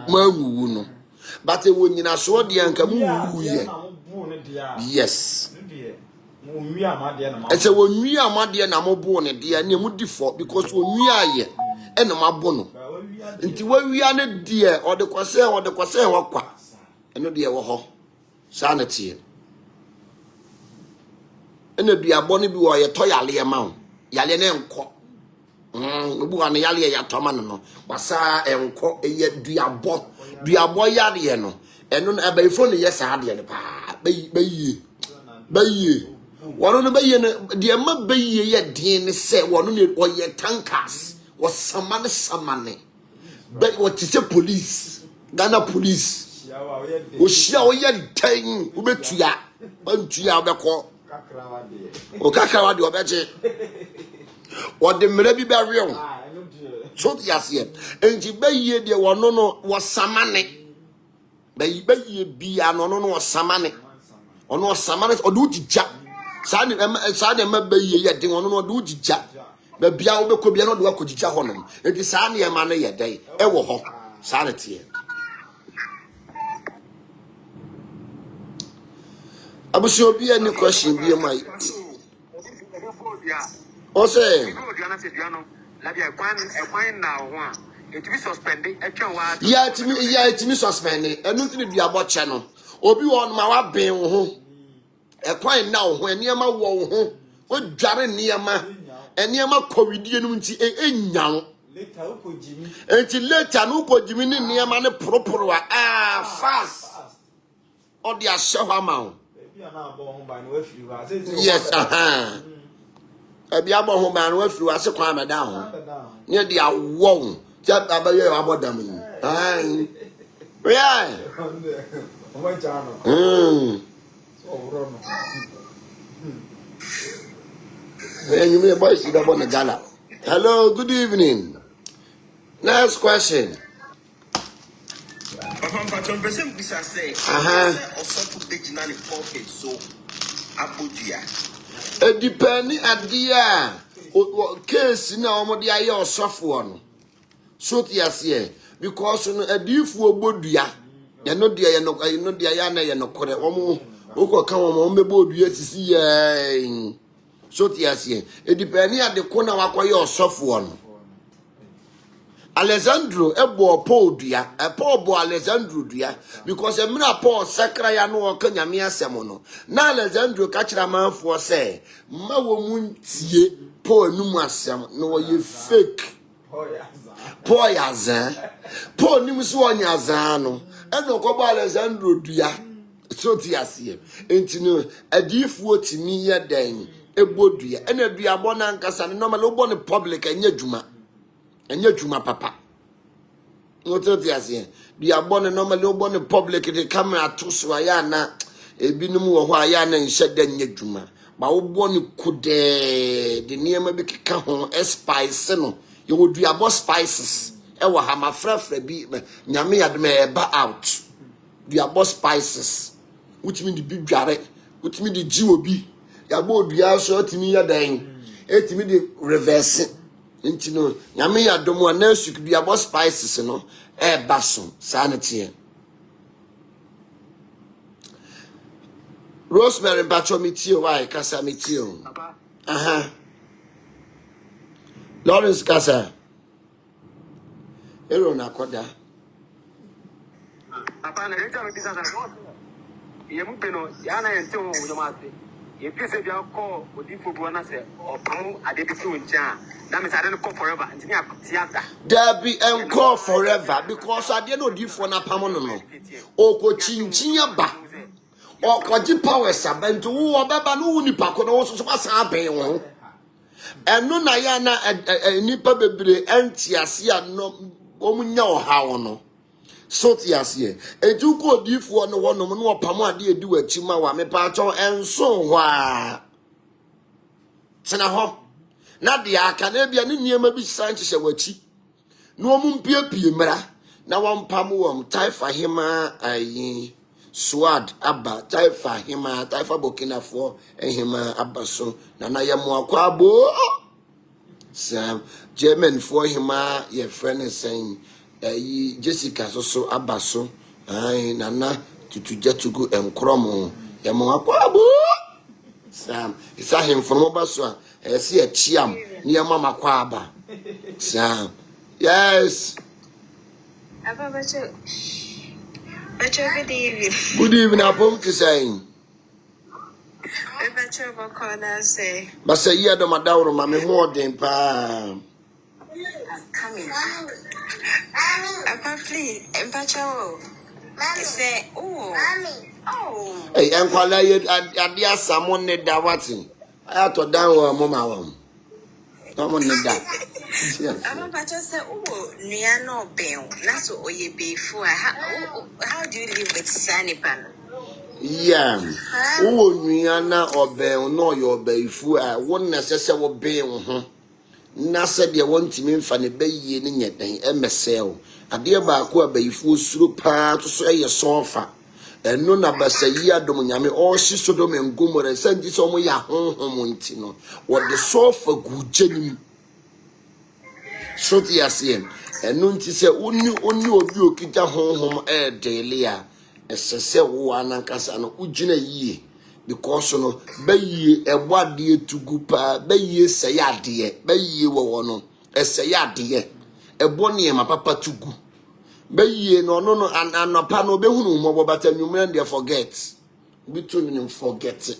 manwu no but e wo nyina so de anka mu wu ye yes ese wo nwi amade na mo bo ne de na mu difo because wo nwi aye e na mabo no nti wo wia ne de o de kose ho kwa enu de wo ho sanity ene duabo ne bi wo ye to yale ma wo yale ne enko obu ane yale ya to ma no wasa enko eye duabo yale no eno na abaifo ne yes ade ne pa bayi wono no bayi ne de ma bayi ye din ne se wono ne oye tankers samane what is a police Ghana police o shia o ye tan o betua bantua obeko o kakra de obeje o de mra bi ba we so yase enji bayi de wono no samane bayi bia no samane ono samane o do jija sa de ma bayi ye de wono no do jija ba bia wo bekọ bia no do akojija honom enti saa ne ma no ye dai e wo ho saa ne tie abusi obi any question bi mai o say ya timi suspend enu tini dua bo che no obi won ma wa ben wo ho ekwan na wo ho eniema wo ho o dware niema eniema covidie no nti enyan later no ko jimi ni niema ne proporo fast o dia shewa ma yes ebia bo ho ba no afiri wa se kwa meda ho ne dia wo ja abaye abodam ni yeah you may boys see that on the gala. Hello, good evening. Next question. Depending at the case now, what the air soft one. So, yes, yeah, because a diff will bodia. You're not dear, no, I know the ayana, you're not correct. Oko come on, mebo do yes, see. So tiasie e depend at the corner akwaye osofu ono Alessandro ebo Paul dua e Paul bo Alessandro dua because e mira Paul sakra ya no oka nyame asem no na Alessandro ka kira manfo se ma wo muntie Paul num asem no wo ye fake Paul yazan Paul nim so onya zan no e no ko bo Alessandro dua so tiasie enti no adifuo timi ye dan ebodua ena dua bona nkasa ne normal obo ne public enya djuma papa no tete ase dua bona normal obo ne public de camera to so aya na ebinum wo ho aya na nhye da nya djuma ba obo ne kude de niema bi keka ho spice no ye wo dua bo spices e wo ha mafrafra bi nyame yadem e ba out dua bo spices which mean the big dware which mean the jiwo bi ya bo dua so timi ya dan etimi de reverse nti no nyame ya domo na suk dua bo spices no e baso sanity Rosemary bacho mitio why kasa mitio Lawrence kasa ero na koda papa na reja me bisa sa ye mu peno ya na yente ho wo ma ase ye pese bia ko odifo bu na se opam ade bi fi woncha na me sare no call forever ntini theater there be and call forever because ade no odifo na pam no no okochinchin ba okoji power sabantu wo obeba no nipa ko no so so asa ben wo eno na ya na nipa bebre antiase no omunya ohawo no so tiase ejuko odifo no wonom no opam ade edi wachi ma wa me pa cho enso ho a tena ho na de aka na bia ne niema bi san chehye wachi no omumpiepie mra na wampam wom taifa hema ayi Swad Abba, Taifa, Hima, Taifa Burkina for Hima Abbaso, Nana Yamuakwabo. Sam, German for Hima, your friend is saying, Jessica so Abbaso, Nana, to get to go and Cromo, Yamuakwabo. Sam, it's a him from Obaso, I see a chiam near Mama Kwaba. Sam, yes. Good evening. Good evening, I'm home to say. But say, yeah, the Madame, Mammy, more than pa. Coming. Papa, please, Empacho. Say, oh. Hey, and while I dear someone need that watching. I had to down or Mamma. No one need that. I'm about to say, oh, near no bill. That's what you before. How do you live with Sunny Pan? Yeah. Oh, Niana or Bell, no, your bay fool. I won't necessarily bail. Nasa de want to mean funny bay in yet, MSL. A dear Bakua bay fool through part to say a sofa. And none of us a year dominami or she so dom and gummer and send this on your home. What the sofa good genuine. So the ASM, and none to say only you kita home air daily. As I say, one and Cassano Ujina ye, because no bay a what dear to goopa, bay ye say ya dear, bay ye were a say ya dear, a bonnie my papa to go. Bay ye no, and no pano be who but a new man there forgets. Between them forget it.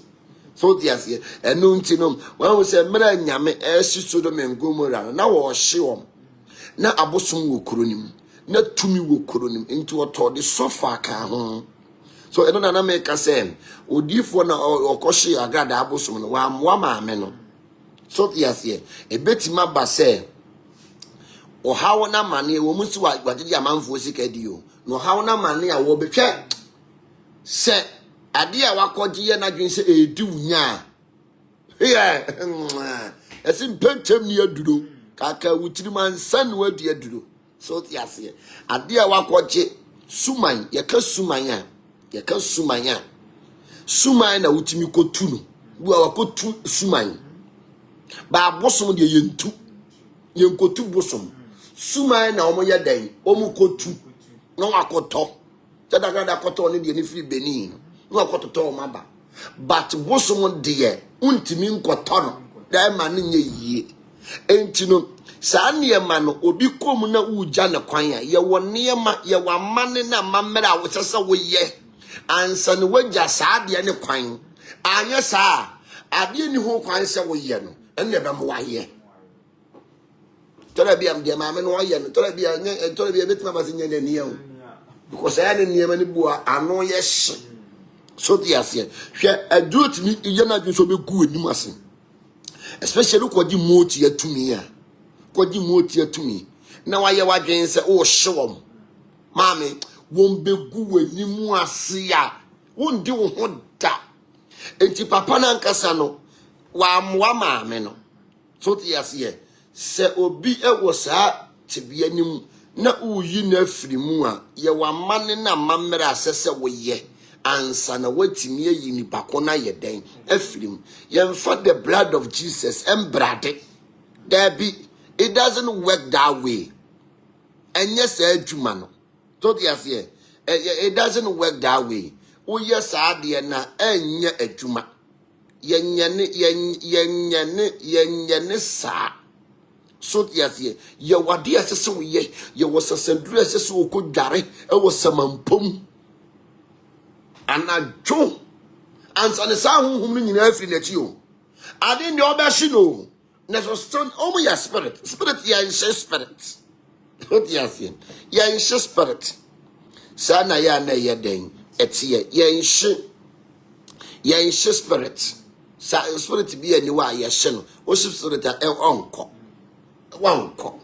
So the ASM, and noon to know, one was a man yame, as she stood them and gummer, now or shiom. Na abosom wo kronim na tumi wo kronim into oto de sofa ka ho so eno na make say odifo na okohye agada abosom no wa maame no so yes here e betima ba say o hawo na mane wo musi wa gbaje amanfo sika dio no hawo na mane a wo betwe se ade a wakoje ye na dwen se edi wunya esim pentem ni aduro kaka wutiri man san wadi aduro so tiase ade a wakoje suman yeka suman na wutimi kotu no bu a wakotu suman ba bosom de yenkotu bosom suman na omo ye dan omo kotu no wakoto tadagada koto ne de ne firi benin no wakoto maba but bosom de untimi nkoto no da ma ne nye yie enti no saa niema no obi kom na uja ne kwan ya ye wo niema ye wa mane na mamera wo sese wo ye ansa ne wagya saa de ne kwan anya saa ade ni ho kwan se wo ye no enne be mo wa ye tore bia mde ma me no ye no tore bia betima ba se nya ne niya because ya ne niema ne bua ano ye hye so ti ase hwe adut ni ye na dwo so be ku anim ase especially kwaji moti ya tumi ya kwaji moti ya tumi na waye wadwen se o hwewom maame won begu wanimu ase ya won di wo ho da enti papa na nkasa no wa moa maame no so ti ase se obi ewo saa tibia nim na uyi na afiri mu a ye wa mane na mamera asese wo ye ansa na watimi ayi ni bako na ye den afirim yemfa the blood of Jesus embrade there be it doesn't work that way enye sa adwuma no to the ase it doesn't work that way wo yes ade na enye adwuma yenyane sa so the ase ye wade asese wo ye wasasanduru asese wo ko dware e wo samampom anajo ansa ne sa honhom no nyina afiri n'achi o ade ne obashi no na so stone omo ya spirit ya in spirit what ya say ya in spirit sa na ya na ye den etie ya in spirit sa spirit bi ani wa ya hye no o spirit a onko wanko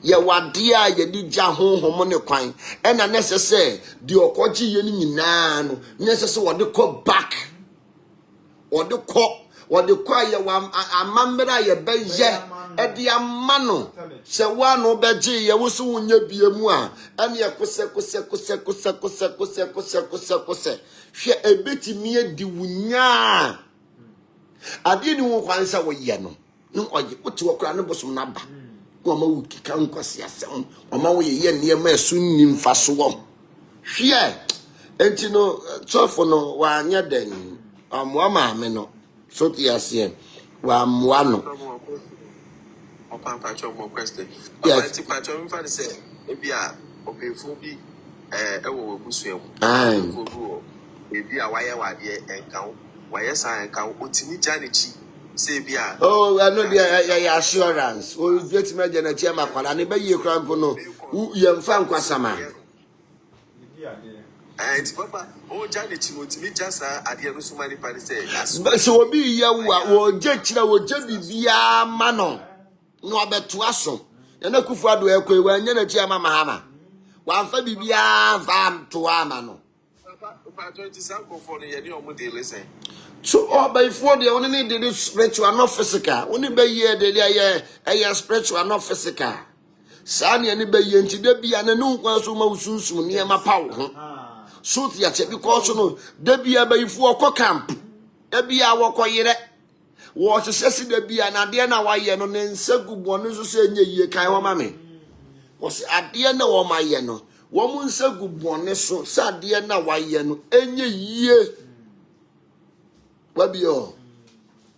ye wade a ye di gya honhom ne kwan ena necessary di okoji ye ni nyina no necessary wode ko back wode ko ye wa amamra ye beye edi amano se wa no beje ye wo so wonya biemu a ane ye kose hwe ebetimi edi wunya ade ni wo kwansa wo ye no no oye wote wo kra no bosom na ba wo ma wo kika nkwase asem wo ma wo ye ne ma esu nni mfaso wo hwe enti no chofo no wa anya den amwa ma me no so ti ase wa mwa no Papa Chong, more question. yes Papa Chong, if I say, maybe I obey for me, will swim. Maybe a wire and count, wire sign count, what's in Janichi, say, be a oh I know the assurance o get me na chema kwala ne ba ye kra mpo no ye mfa nkwasama and Papa, oh Janichi, what's me just at the end of so many parties say, but so obi ye wo je kira wo je bibia ma no no abeto aso ye na kufu ado ekwe wa nya na chema mahama wa mfa bibia va to ama no Papa 20 sample for the year of the listen. so all by for the only need the spiritual not physical only be ye the spiritual not physical sani ani be ye nti da bia na nu nkwa so ma usunsun ne ma pawo ho so ti ache because no da bia ba ifu okọ camp da bia wo koyere wo hwehwesi da bia na de na wa ye no ne nsagubo no so enye yie kan wo ma me wo se ade na wo ma ye no wo mu nsagubo ne so sa de na wa ye no enye yie wabio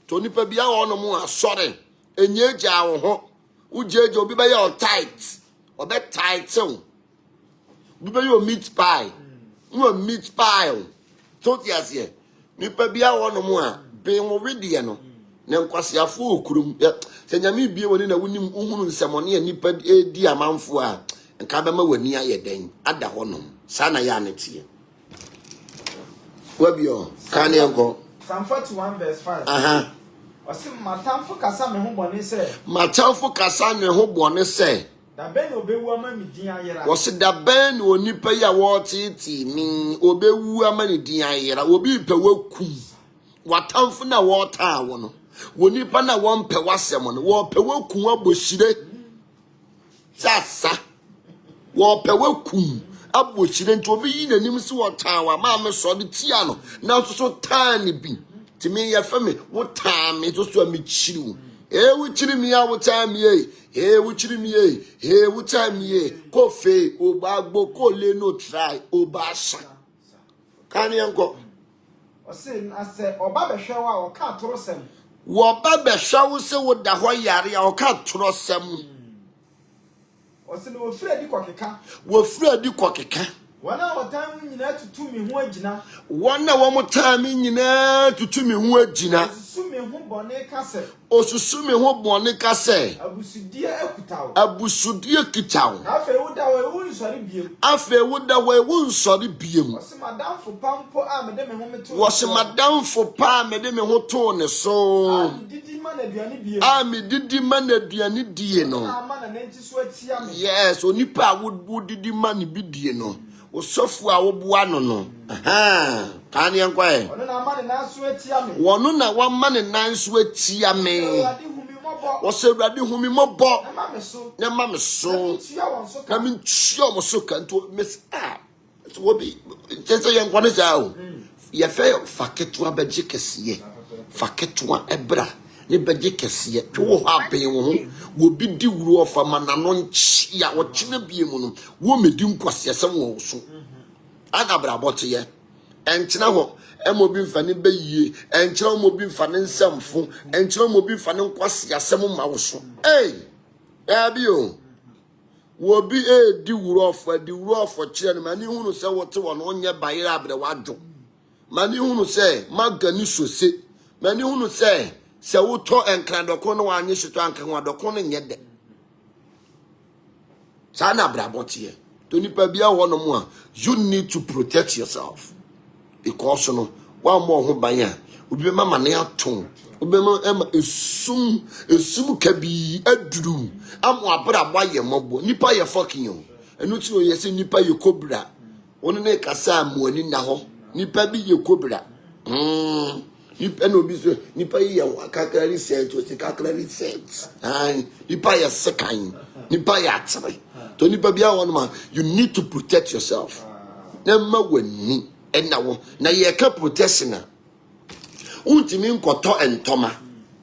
to nipa bia wo no mu asore enye gya wo ho ujeje obi ba ye o tight obe tight o obi ba ye o meat pie no meat pie to ti ase nipa bia wo no mu a be wo wedie no ne nkwase afo okurum se nyame bie woni na wonim uhunu nsemone nipa edi amanfo a nka ba ma wani aye den ada ho no sa na ya netie wabio kan enko Psalm 41 verse 5. Osi matamfo kasa me ho bone se. Matamfo kasa ne ho bone se. Da ben obewu ama mi din ayera. Osi da ben onipa ya wo titi mi obewu ama ni din ayera. Obi pe wakum. Watamfo na wo taa wo no. Wonipa na wo mpe wasem no. Wo pe wakum aboshire. Sasa. Wo pe wakum aboshire nti obi yi nanim se wo taa wa ma me so de tia no. Na so taa ni bi. Ti me ya fa me wo taa me so mi chiri. Wo chiri mi ya wo taa me wo chiri mi wo taa me ko fe o ba gbo ko le no try o ba sha. Kan yanko. O se na se oba be hwe wa o ka toro sem. Wo ba be hwe wo se wo da ho yare a o ka toro sem. O se no wo fira di kokeka. Wo fira di kokeka. Wana wotan nyina tutu mi ho agina. Wana wo motan mi nyina tutu mi ho agina. Osusu mi ho bone kase. Osusu mi ho bone kase. Abusudie ekutawo. Abusudie kitawo. Afa woda we wo nsori biem. Afa woda we wo nsori biem. Osi madam fo pampo a me de me ho meto. Wosi madam fo pa me de me ho to ne so. Didi man aduane biem. Me didi man aduane die no. Ama na nenti so atia me. Yes, onipa wo didi man bi die no. Osofu a wo boa no no. Kan yankwa e. Ono na ama ne nanso atia me. Wono na wa ma ne nanso atia me. Wose Awurade humi mobo. Na ma me so. Na me ntua mo so kanto miss so wo bi. Tese yankwa ne ja o. Ye fe faketo abeje kese. Faketo ebra. Ne beje kese. Twe wo ha ben wo ho. Wo bi di wuro ofa manano nchia wo chine bie mu no. Wo medi nkwase asem wo so. Agabra bote ye. Enchina ho emobi mfane beyie enchira omobi mfane nsamfo enchira omobi mfane nkwase asem ma wo so abi o wo bi di wuro ofo kire no mani hunu se wote wo no onye bayira abre wadwo mani hunu se magani sose mani hunu se woto enkradoko no wanye hito anka wadoko no nyede sana abra bote ye to nipa bia wo no mu a you need to protect yourself. Because no one more who banya ubi mama ne aton ubi ma esum kabi aduru amu abra boye mobo nipa ye fucking you enu ti o ye se nipa ye kobra woni ne kasa amu ani na ho nipa bi ye kobra nipa no bi so nipa yi ya kakra research o ti kakra research nipa ya sekan nipa ya atre to nipa bia won ma you need to protect yourself na ma wani na wo na ye ka protection a untimi nkoto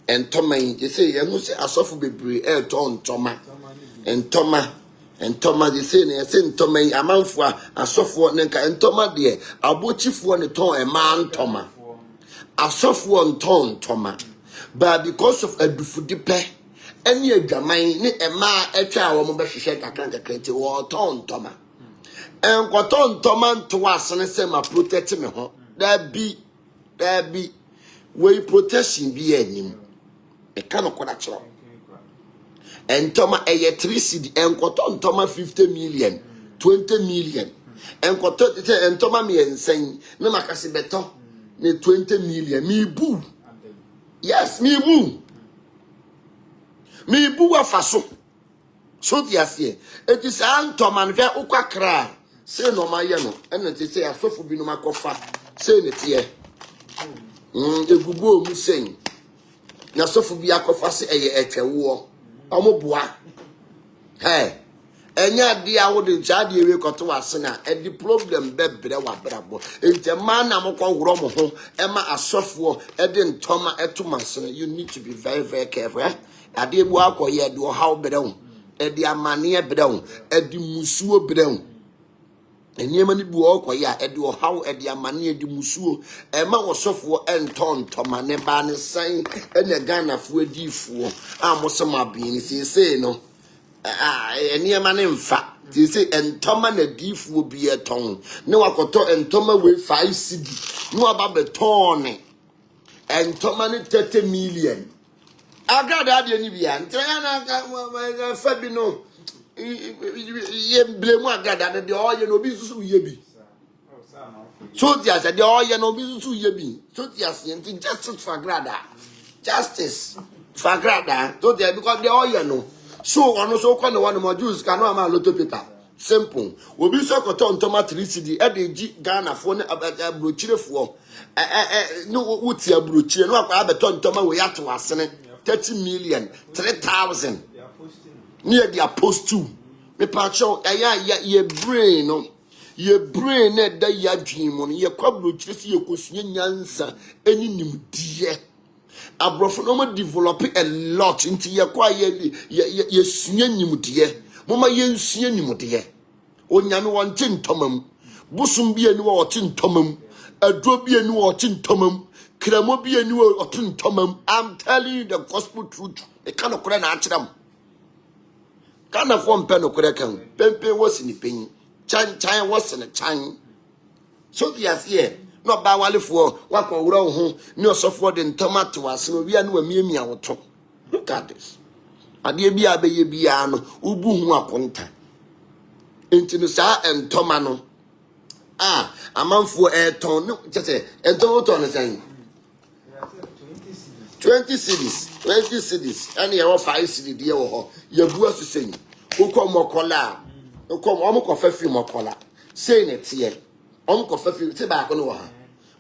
entoma yi say ye hu say asofo bebre to entoma they say na say ntoma yi amanfo a asofo ne nka entoma de abochifo ne ton ntoma asofo ntoma but because of adufudipe any adwaman ne ema atwa a wo mo be hwehwe kakra nti wo ntoma enkoto ntoma nto asene say ma protect me ho da bi we protection bi anim e kan koda chiro entoma eye 3 cd enkoto ntoma 50 million 20 million enkoto entoma me ensen na makase beto ne 20 million mi bu yes mi bu afaso so diase eti sa ntoma no hwe ukwakra se no maye no ena ti se asofo bi no makofa se ne tie egubo mu sen na asofo bi akofa se eye etwewo omoboa enya dia wo de chade ewe koto wase na e di problem bebre wa brabo ente man na mokọ woro mo ho e ma asofo e de ntoma etomase you need to be very very careful ade ebu akoye de how brewo e di amane brewo e di musuo brewo eniema ni bu akoye e de how e di amane e di musuo e ma osofo ntoma ne ba ne san e ne ganafo adifo amosema bi ni sei no eniema ne mfa ti say entoma na difu bi eton ne wakoto entoma we 5 cd no aba beton entoma ne 30 million agada de ni bia ntanya na fa bi no ye blemu agada de oye no bi susu ye bi so dia say de oye no bi susu ye bi so dia say justice for grada justice for grada so dia because de oye no so ono so kwa no one more juice ka no ama loto paper simple obi so koto ntoma 3 cd e de gi Ghana fo ne abrochirefo no wuti abrochire no akwa abeto ntoma we yato asene 30 million 3000 ni e dia post to me pacho ye brain no ye brain na da ya dwimo no ye kwa abrochire si ye kosunya nyansa eni nimdie abrofo no mo develop a lot into ye kwa ye sunya nimudie moma ye nsunya nimudie onyame won tintomam busum bi ani wo tintomam adro bi ani wo tintomam kramo bi ani wo tintomam. I'm telling you the gospel truth e kan okore na achiram kana fo mpe no kore kan pempe wosi ni pen chan wosi na chan so yes here no ba walefo wakọ wura ho ni osofo de tomato ase no bia no amiamia woto look at this ade bia beye bia no ubu hu akonta enti no sa entoma no amanfo eton no chese enton to no san 20 cities and your 5 city de wo ho yabu asusen uko mokola uko omko fafi mokola say ne tie omko fafi se ba ko no ha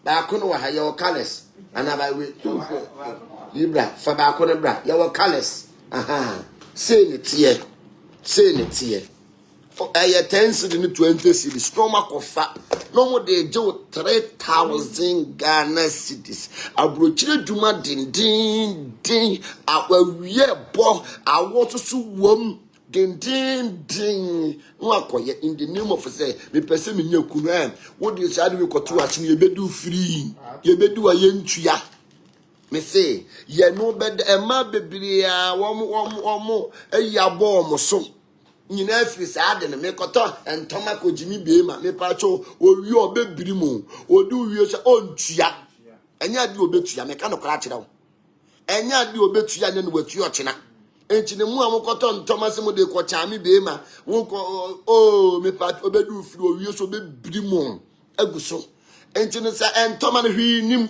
ba ko no ha your colors and about we libra fa ba ko no bra your colors say ne tie for 10 cities ni 20 cities no makofa no mo de je 3000 Ghana cities abrochire dwuma din awawie bo awososo wom din no akoye in the name of say me pese me nyakunu what dey say we koto achi ye bedu free ye bedu ayentua me say ye no bed ema bebre a wom eyabo mo so nyina afiri saa de me koto entoma ko jimi beema me pacho owi obebiri mu odu wie so ontua enya de obetua me ka no kra kire wo enya de obetua ne no watu ochina enti ne mu amokoto ntoma se mu de ko chami beema wo ko me pacho obedu firi owi so obebiri mu aguso enti ne sa entoma ne hwi nim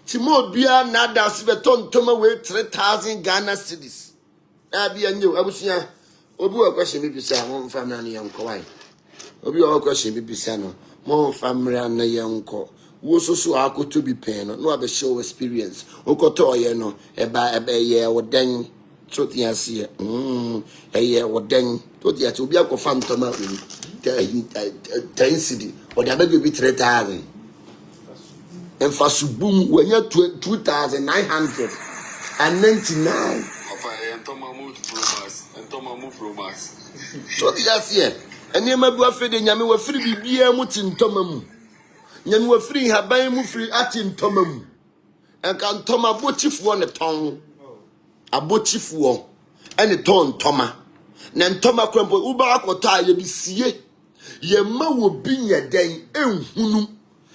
ti mo bia na da se beto ntoma we 3000 Ghana cedis na bia nyew abusia obi wa question bi bisa mo famra na yanko wai obi wa question bi bisa no mo famra na yanko wo so so akoto bi pen no abe show experience okoto ye no eba ye wodan so ti ase ye wodan to ti ase obi akofa ntoma uni 10 cedi o da be bi 3000 emfa subum wanya 2999 Papa, ntoma move promax. so ti ase ene ma bu afede nyame wa firi bibia mu ti ntoma mu nyame wa firi haban mu firi ati ntoma mu enka ntoma bochifo ne ton abochifo ene ton ntoma na ntoma kwempo uba akota ye bisie ye ma wo binya den enhunu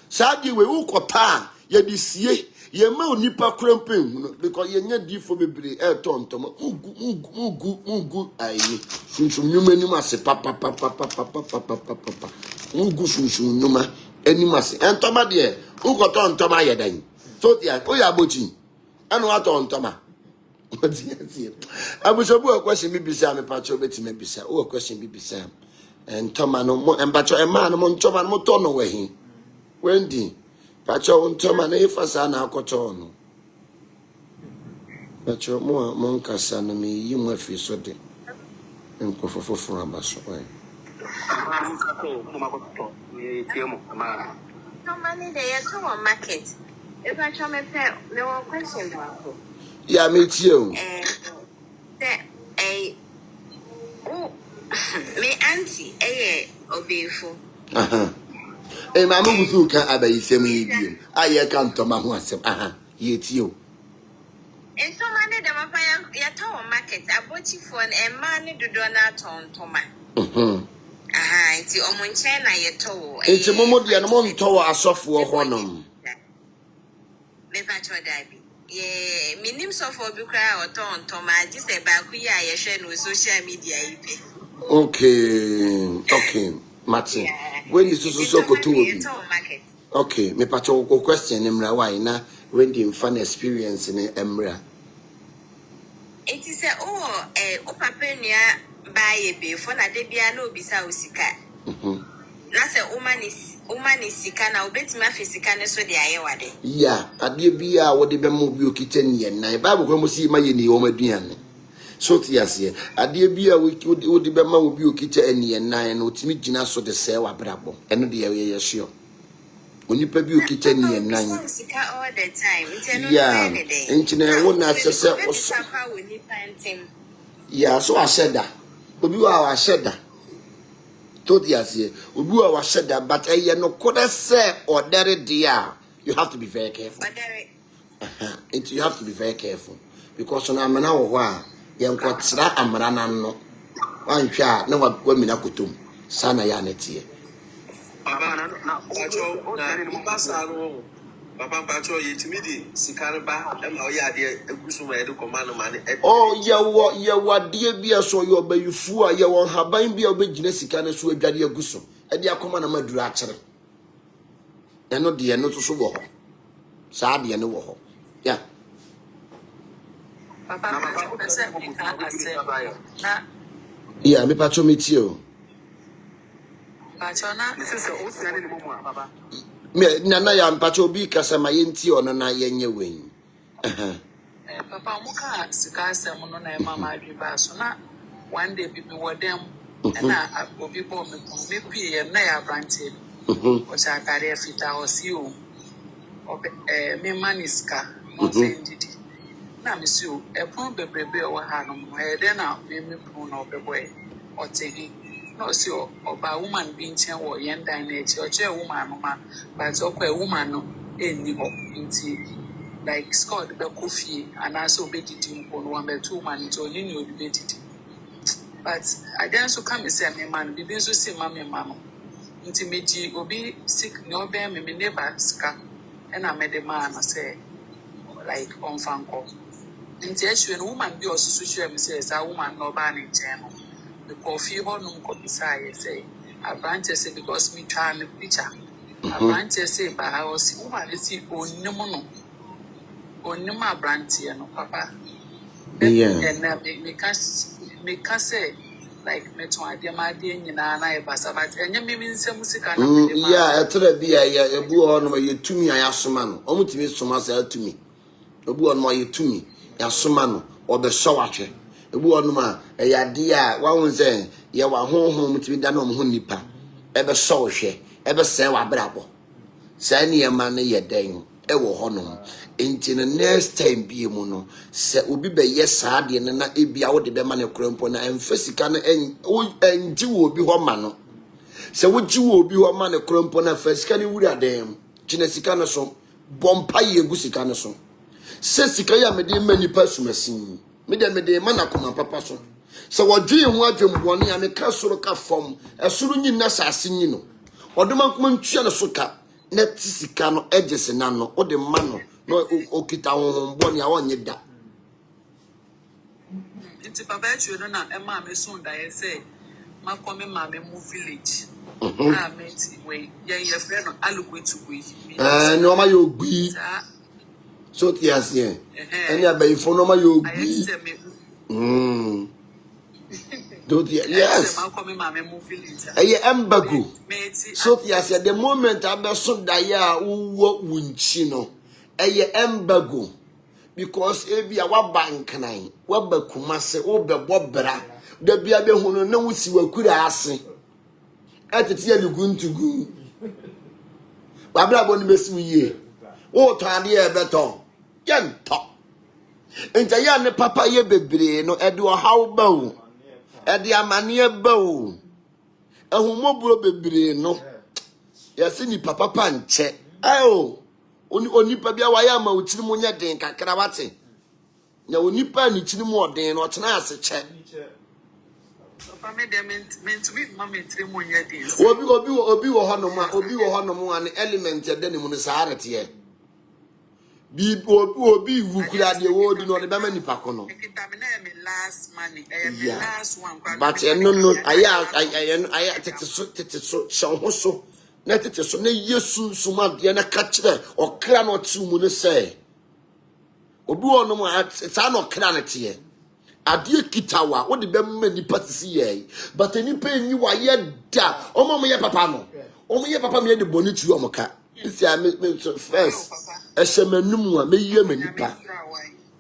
saadi we ukota ye bisie ye ma onipa kwempo enhunu because ye nya difo bebre ton ntoma ugu ayi sunsun nyuma ni ma se papa ugu sunsun nyuma eni ma se ntoma de ukota ntoma ye den so dia o ya bochi anu ato ntoma abusobu o question bibisa me pacho betime bisa o question bibisa ntoma no mo embacho ema no mo ntoma no mo to no wehi wendi pacho ntoma na ifasa na akoto no pacho mo nkasa na me yi mo afi so de nkofofofo abaso oi Ntoma ni de ye to market. If I try me pay, no question about. ya me tie o Me auntie, obefo. ma mo gusu ka abayisem yi biem aye ka ntoma ho asem ye tie o And so many them up ya to market, abochi for a man do na tontoma. It's omunche na ye to. enti momo de no mo nto wo asofo honom Me pa cho dabi. Ye minim so for bi kra o tontoma, ji se ba ku ya ye hwe no social media ipe. Okay, Martin. When is so koto obi? Okay, me pacho ko question emra why na when the fun experience in emra. It is o papa nua buy be for na de bia na obisa osika. Na se woman is sika na obetimi afisika ne so de ayewade. Yeah, ade bia wo de be mo bi okiten ye nan. Bible ko mo si ma ye ni wo maduane. So tiase ade bia wo de be ma wo bi okita eni nan na otimi gina so de se wa brabo. Eno de ye sure. Onipa bi okita ni nan. Sika all the time. Yeah, enchine wo na sese oso. Yeah, so asheda. Obi wa asheda. Totiase. Obi wa asheda but eye no koda se ordere dia. You have to be very careful. You have to be very careful because on amana wo ho a ye nkotra amara nan no. Wanhwa na wa mina kotom. Sana ya netie. Papa Pacho, yetimi sikarba ema oyade egusuma edu komano mane. Oh, ye wa die bia so yo bayifu a ye won haban bia obegina sika ne so adwade aguso. E dia koma na maduru a kire. Eno de no so wo ho. Sa de ne wo ho. Yeah. Papa, Yeah, me pacho metie o. Pacho na Me na ya mpacho bi kasa ma yenti ono na yenye wen. Papa muka sika asem no na mama adwiba so na one day bibi wodem na obi bo me pie na ya branche. O cha kare fita o si o. Me maniska no sendidi. Na me si o e pon bebrebe o ha no mo e de na me pon na obeboy o tegi. No si oba woman bi nchen wo yen dan na echi o che woman no ma but o kwa woman no eni ho nti like squad be coffee and also be didi on one be two man to ni ni obi be didi but I then so come say me man bi so say ma me no nti meji obi sick no be me neighbor ska and I made the man say like on fanko nti ehwe no woman bi osusu hwe me say sa woman no ba ni nchen no the coffee honum ko bisai say a branch say because me try me picture a branch say ba house woman see onnim no onima branch no papa Yeah. and me can say like me to idea my dear na basa but enya me nsem sika na yeah etre bia ya ebu ho no ye tumi ayasoma no omutimi soma sa tumi ebu ho no ye tumi yasoma no obehso wahwe ebu ho no ma eyade a wahun se ye wa honhom mutimi da no ho nipa ebehso hwe ebese wa brabo sa ne yema ne ye den ewo ho no enti the next time bi mu no se obi be yesa de ne na ebia wo de be ma ne krompo na emfasika no enji wo obi ho ma no se wo ji wo obi ho ma ne krompo na fasika ne wuri adem kina sika no so bompa ye gu sika no so se sika ya me de ma nipa sumasin me de ma na koma papa so se wo dwe ho adwembone ya me ka soro ka fom esoro nyi na sase nyi no odoma kuma ntua no so ka na tisika no ejese na no o de ma no no okita ho boni a wonye da nti papa echu no na ema me so da ye say makome ma me mu village meti we ye friend no alugwetu we no ma yo gbi so ti asie eni abayifo no ma yo gbi do ti yes makome ma me mu village eye embago so ti asie the moment abeso da ya wo wunchi no eye embago because ebia wa bank nan wa bakumase wo bebo bra da bia be hunu na wusi wakura ase atete ya luguntugu wa bra bo ni besi wiye wo to ade e beto ye nto enta ya ne papa ye bebre no ede o haw ba o ede amane ba o ehumoburo bebre no yesi ni papa panche ayo onipa bia wa ya ma otiri mu nya den kakra wate nya onipa ni tiri mu oden no tena ase che papa me dem to be mama tiri mu nya den obi wo hono mu an element ya den mu no saarete ye bi obi wukura de wo di no de ba nipa ko no last money me last one but no aya tete so so na tete so na yesu suma de na ka kire okra no ti mu ne se obi ono mu sa na okra na tie ade kitawa wo de be ma nipa tisi ye but nipa enyi wa ye da omo mo ye papa no omo ye papa me de boni tu omo ka isi a me first eshemanum a me ye manipa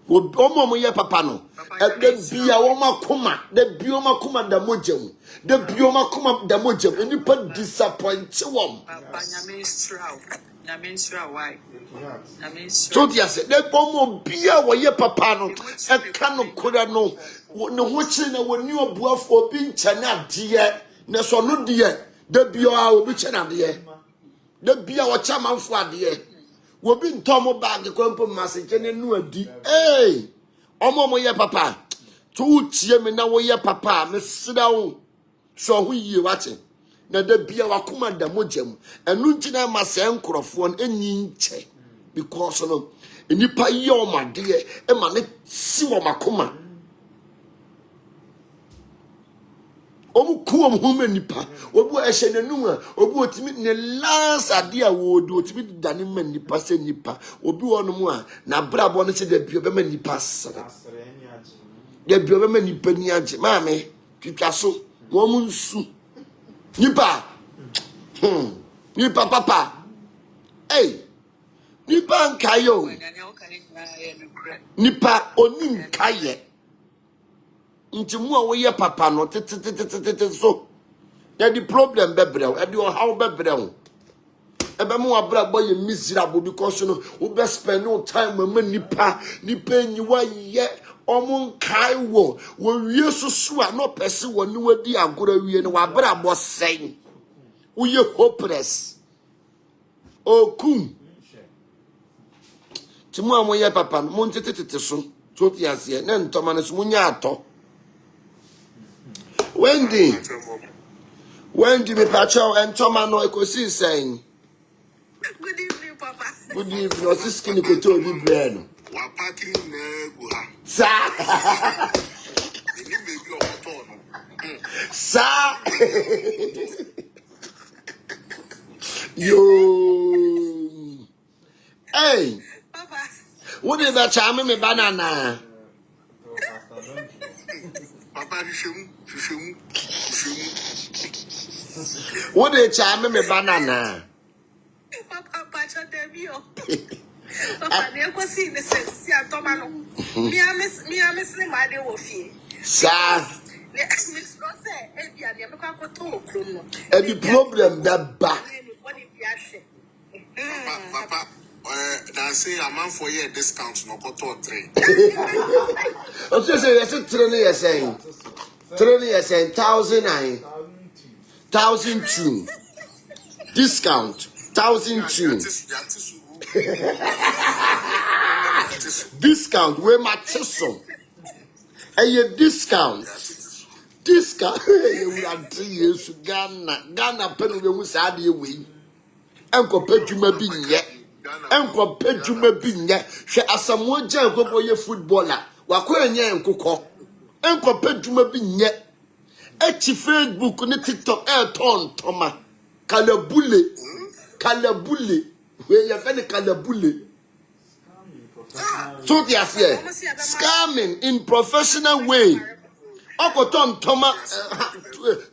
omo mo ye papa no de bia wo makoma de bia wo makoma da mogem de bia wo makoma da mogem nipa disappoint wom so dia se de omo bia wo ye papa no e ka no kora no ne ho chi na woni obuafo obi nche na de ne so no de de bia obi che na de de bia wo cha manfo ade wobi ntomo bag kwampo masenche ne nu adi omo ye papa to tie me na wo ye papa me sida wo so ho yie wache na da bia wakoma da mogem enu ntina ma se nkrofo enyi nche because no enipa ye o made e ma ne si wo makoma omu ku omu huma nipa obu ehye nanu a obu otimi ne last ade a wo do otimi dane ma nipa se nipa obi wono mu a na brabo no se da bio be ma nipa sere da bio be ma nipa ni age maame twitwa so wo mu nsu nipa nipa papa nipa nkayo nipa oni nkaye nti mu a wo ye papa no tete so the problem bebrel e de o how bebrel e be mu abra boy miserable because no wo be spend no time ma nipa enyiwa ye omo nkai wo wie susu a no pese wo ni wadi agora wie no wa bra bo sen wo ye hopeless okum ti mu a mo ye papa no mo tete so so ti ase na ntoma no so mo nya ato Wendy me pacho and Toma no ekosi saying. Good evening, Papa. Good evening. Your sister ni koto bi brand. Wa parking na guha. Sa. Ni me bi o to no. Sa. Yo. Hey. Papa. What is that charm me banana? Papa What they charm me banana? Papa, Papa, never seen the sense. Tomano. Me, I miss my dear Wolfie. Sir, Miss Rosse, and the problem that back. Papa, I say a man for year discount, no go to 3. I'm just saying, I said 3 years saying 1,002 discount 1,002 discount where my tissue and your discount we are 3 years to Ghana pen we sad away Uncle Pedjuma being yet Uncle Pedjuma being yet she as some one jam go for your footballer Wakoya and Coco Uncle Pedjuma being yet Echi Facebook on TikTok ton Toma Kalabule where you find a Kalabule so yes scamming in professional way Okoton Toma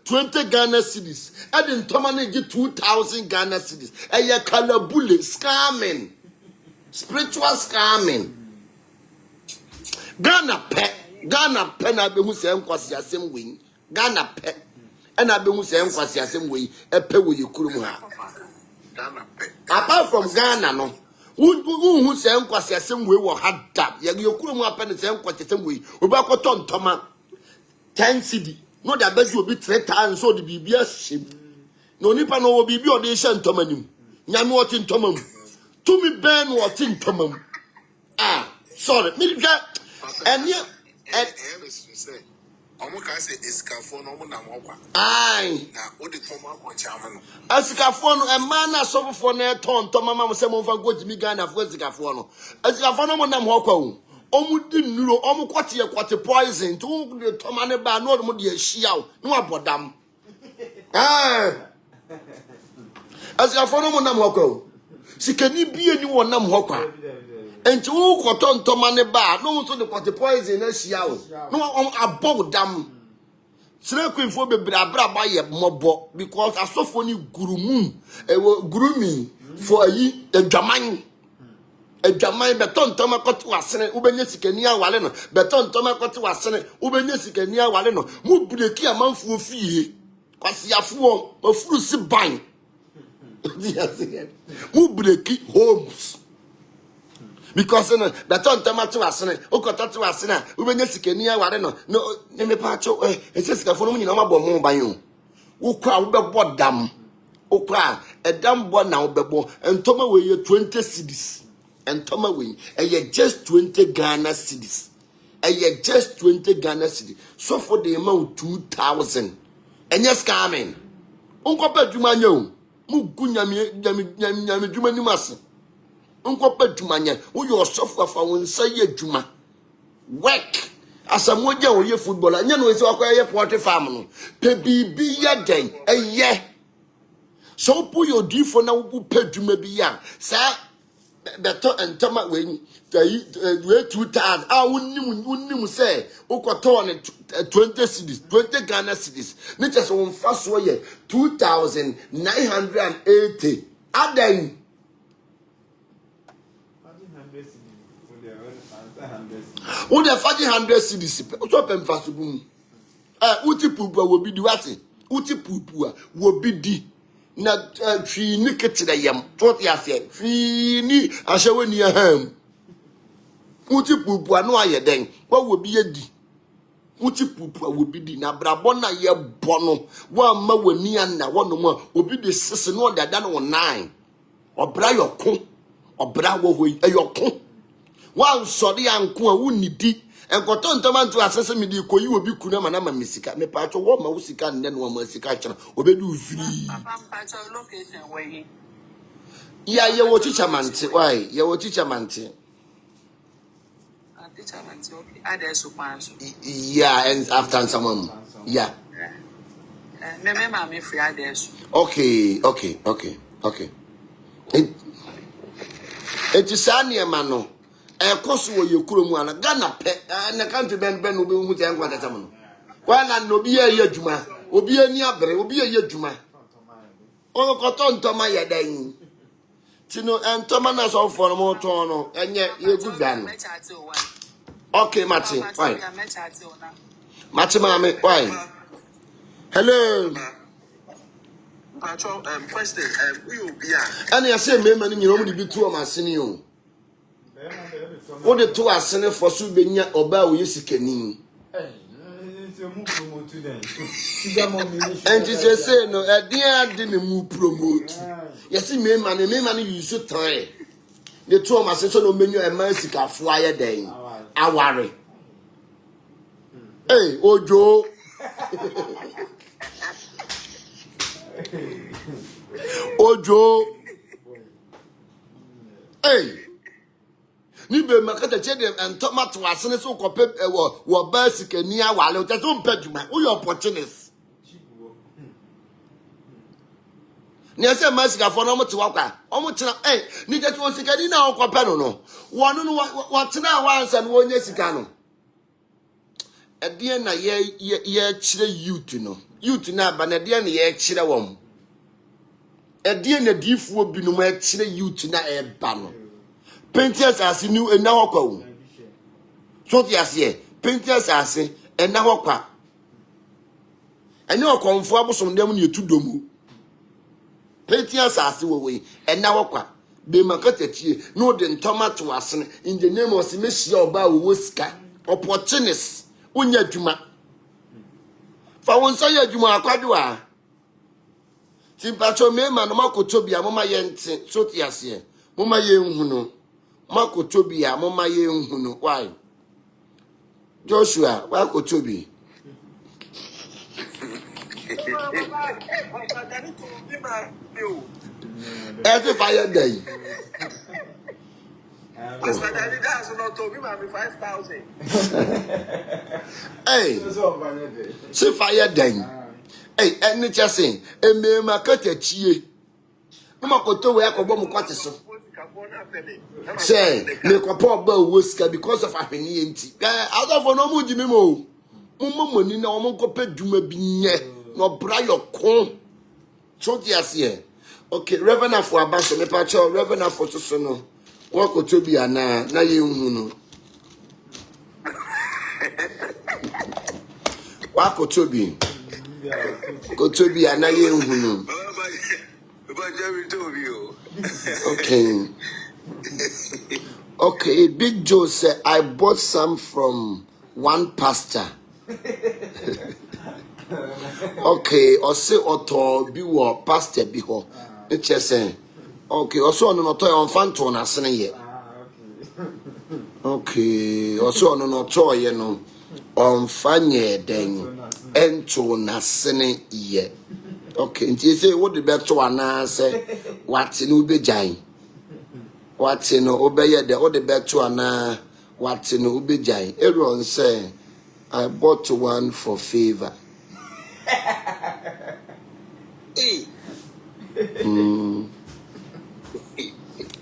20 Ghana cedis and in Toma get 2,000 Ghana cedis and ya Kalabule scamming spiritual scamming Ghana pet na be hu se nkwase asem wen Ghana pet and I be hu se nkwase asem wen e pe wo yekurum ha apart from Ghana no who se nkwase asem wen wo hada yekurum apɛ ne se nkwase asem wen obakoto ntoma 10 cedi no da bezu obi 3 times so the bibia shim no nipa no obi bi o de hye ntoma nim nyame wo ti ntoma mu tumi ben wo ti ntoma mu sorry me ga and aye na o de toma ko chama no asikafo no e ma na sofofo na ton toma ma mo se mo fa gojimi Ghana fo asikafo no mo nam ho kwa o omudi nuro omukwate poison to the toma ne ba no mo de ahia o no abodam asikafo no mo nam ho kwa o sikani bie ni wo nam ho kwa enti wo koto ntoma ne ba no so de kwate poison na hia o no abodam sire kwinfo bebra bra ba ye mobo because asofo ni gurumu gurumi for yi adwaman beton toma kwate wasene ubenye sikani awale no beton toma kwate wasene ubenye sikani awale no mu breki amanfo fie kwasiafo ofuru si ban mu breki homes because no beton tomato asene okototo asene ubenye sikani aware no me pacho esesikafo no nyina mabọ mo ban o wokra wo bebo dam okra edam bo na wo bebo entoma we 20 cedis entoma we just 20 Ghana cedis just 20 Ghana cedis so for the amount 2,000 enye scamming onko pa dwuma nya o mu gunyame dwuma ni mase onko pa dwuma nya wo yo sofo afa won saye dwuma work asamoja wo ye footballer nya no ese akwa ye port farm no pe bibi ye den eye so pu yo difo na wo pe dwuma bi ya sa beto entoma we 2000 unnim say ukoto ne 20 cedis 20 Ghana cedis ne chese won fa so ye 2,980 adan wo de 500 cedis so pem fa so bum uti pupu wo bi di wase uti pupu wo bi di na twi ni ketire yam to ya se twi ni ahyewe ni aham uti pupu anu aye den wa wo bi yedi uti pupu wo bi di na brabo na ye bono wa ma wani anna wono mu obi de sese no dada no 9 obra yoko obra wo hoi eyoko wa sori anko a wunidi enkoto ntomanto asese me di koyi obi kuna ma na ma misika me pa cho wo ma usika nne no ma sika chana obedi ufiri papa cho location we ya ye wo teacher mante why ye wo teacher mante teacher mante okay others so panso yeah and after someone yeah me me free others okay it is ania mano e koso wo yekuro mu ana Ghana pe na country ben no be hu te nkwa tata mo Wana no bi ye adwuma. Obi ani abre, obi ye adwuma. Ono koto ntoma ye dan. Tino entoma na so for mo ton no enye ye gudwan. Okay, Mati. Why? Mati mama, why? Hello. Question, we will be And I say me man you no be two o masene o. Wo de to asene for so benya oba wo yesikani. And just say no, a dear didn't move promote. Yes, me man you should try. The two of my sister no menu a mercy flyer day. I worry. Hey, Ojo. Ojo. Hey. Nibe makata chede and tomato asene so kope wo basic ni awale o te so mpeduma wo your opportunist. Ni ese masika for no mo te wakwa o mo tena ni je to sika ni na okope no wono no watena wansa no onye sika no ede na ye kire youth no youth na ba na de na ye kire wom ede na difuo binom e kire youth na e ba no Painters as new and now go. So yes, ye, painters as and now qua. And no conformable some them you to domu. Painters as away and now qua. Be marketed no then tomato as in the name of Simesia Bow Whisker, opportunist, Unya Juma. For one say Juma Quadua. Simpacho me man, Marco Tobia, Mama Yent, so yes, ye, Mama Yen. Marco Toby, Mama Yen, why? Joshua, Marco Toby. Every fire day. Mr. Daddy, that's not to be 5,000. Hey, see fire day. Hey, and just saying, a mere market at ye. No more to wear a bomb quarter. Say, make a poor bow whisker because of Apenienti. I don't want no more Jimmo. Money no more coped Juma Bigne, no Briar Con. So, yes, yeah. Okay, Revenant for a bass of a patch or Revenant for Sono. Walk to be a na you. Walk to be. Go to be a na you. Okay. Okay, Big Joe said, I bought some from one pastor. Okay, or say auto be war pastor beho. It's just saying. Okay, also on auto on Phantom as ye. Okay, also on auto, you know, on Fanye then ento nasene ye. Okay, and you say what the better one answer what's in Ubejai. What's in Obey the other better one what's in Ubejai. Everyone say I bought one for favor.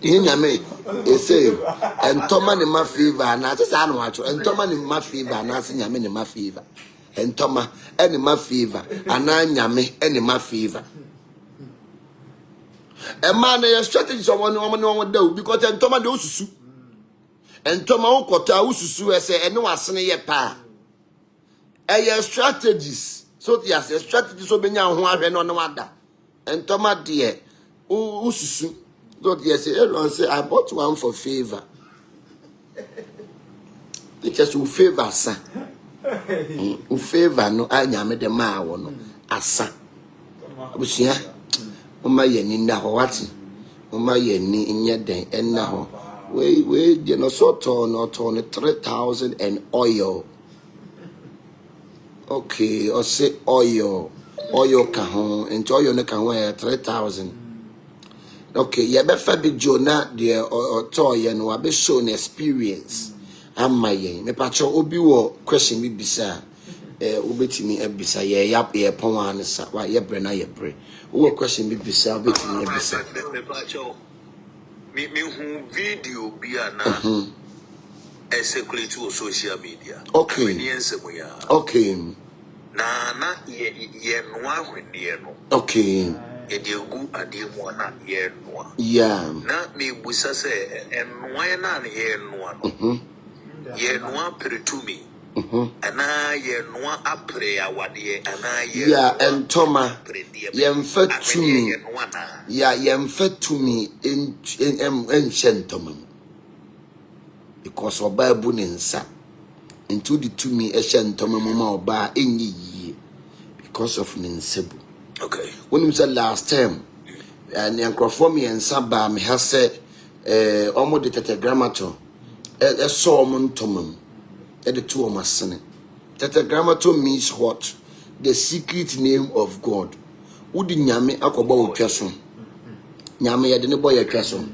Me, they say, and Toman in my fever, and I just I know and Toman in my fever, and I say Yamin in my fever. And Toma, any my fever, and I yame, any my fever. A man, a strategy someone woman do because and Toma do su. And Toma Okota Usu, I say, and no one say a pa. A strategies, so yes, a strategy so be now one and no wonder. And Toma dear, Usu, don't yes, everyone say, I bought one for favor. It just will favor, sir. U favor no anya me de ma wo no asa abusia o ma ye ni na ho wati o ma ye ni nye den enna ho we de no so to no 3,000 and oil. Okay, o say oil ka ho enti oil no ka ho 3,000. Okay, ye be fa Big Joe na de o to ye no wa be show an experience. Amaye me pacho obi wo question bi bisa obetimi ebisa ye yap ye pon ansa wa ye bre na ye bre wo question bi bisa obetimi ebisa Me pacho me hu video bi ana circulate on social media. Okay. Okay. na ye noa hwene no. Okay. Ye de gu ade mu na ye noa. Yeah. Na me busa se noa na ye noa no. Ye noa pretumi. Ana ye noa apre awade ana ye. Yeah, and Toma. Yemfa tumi. Yeah, yemfa tumi in shentomam. Because oba bu ne nsa. Into the tumi shentomam ma oba enyi yi. Because of ninsebu. Okay. When you said last time, and yankrofor me and saba me has said omo de tetragrammaton saw montomum the two of my son. Tetragrammaton means what? The secret name of God. Udi nyame akoba otwaso. Nyame ye de ne boy atwaso.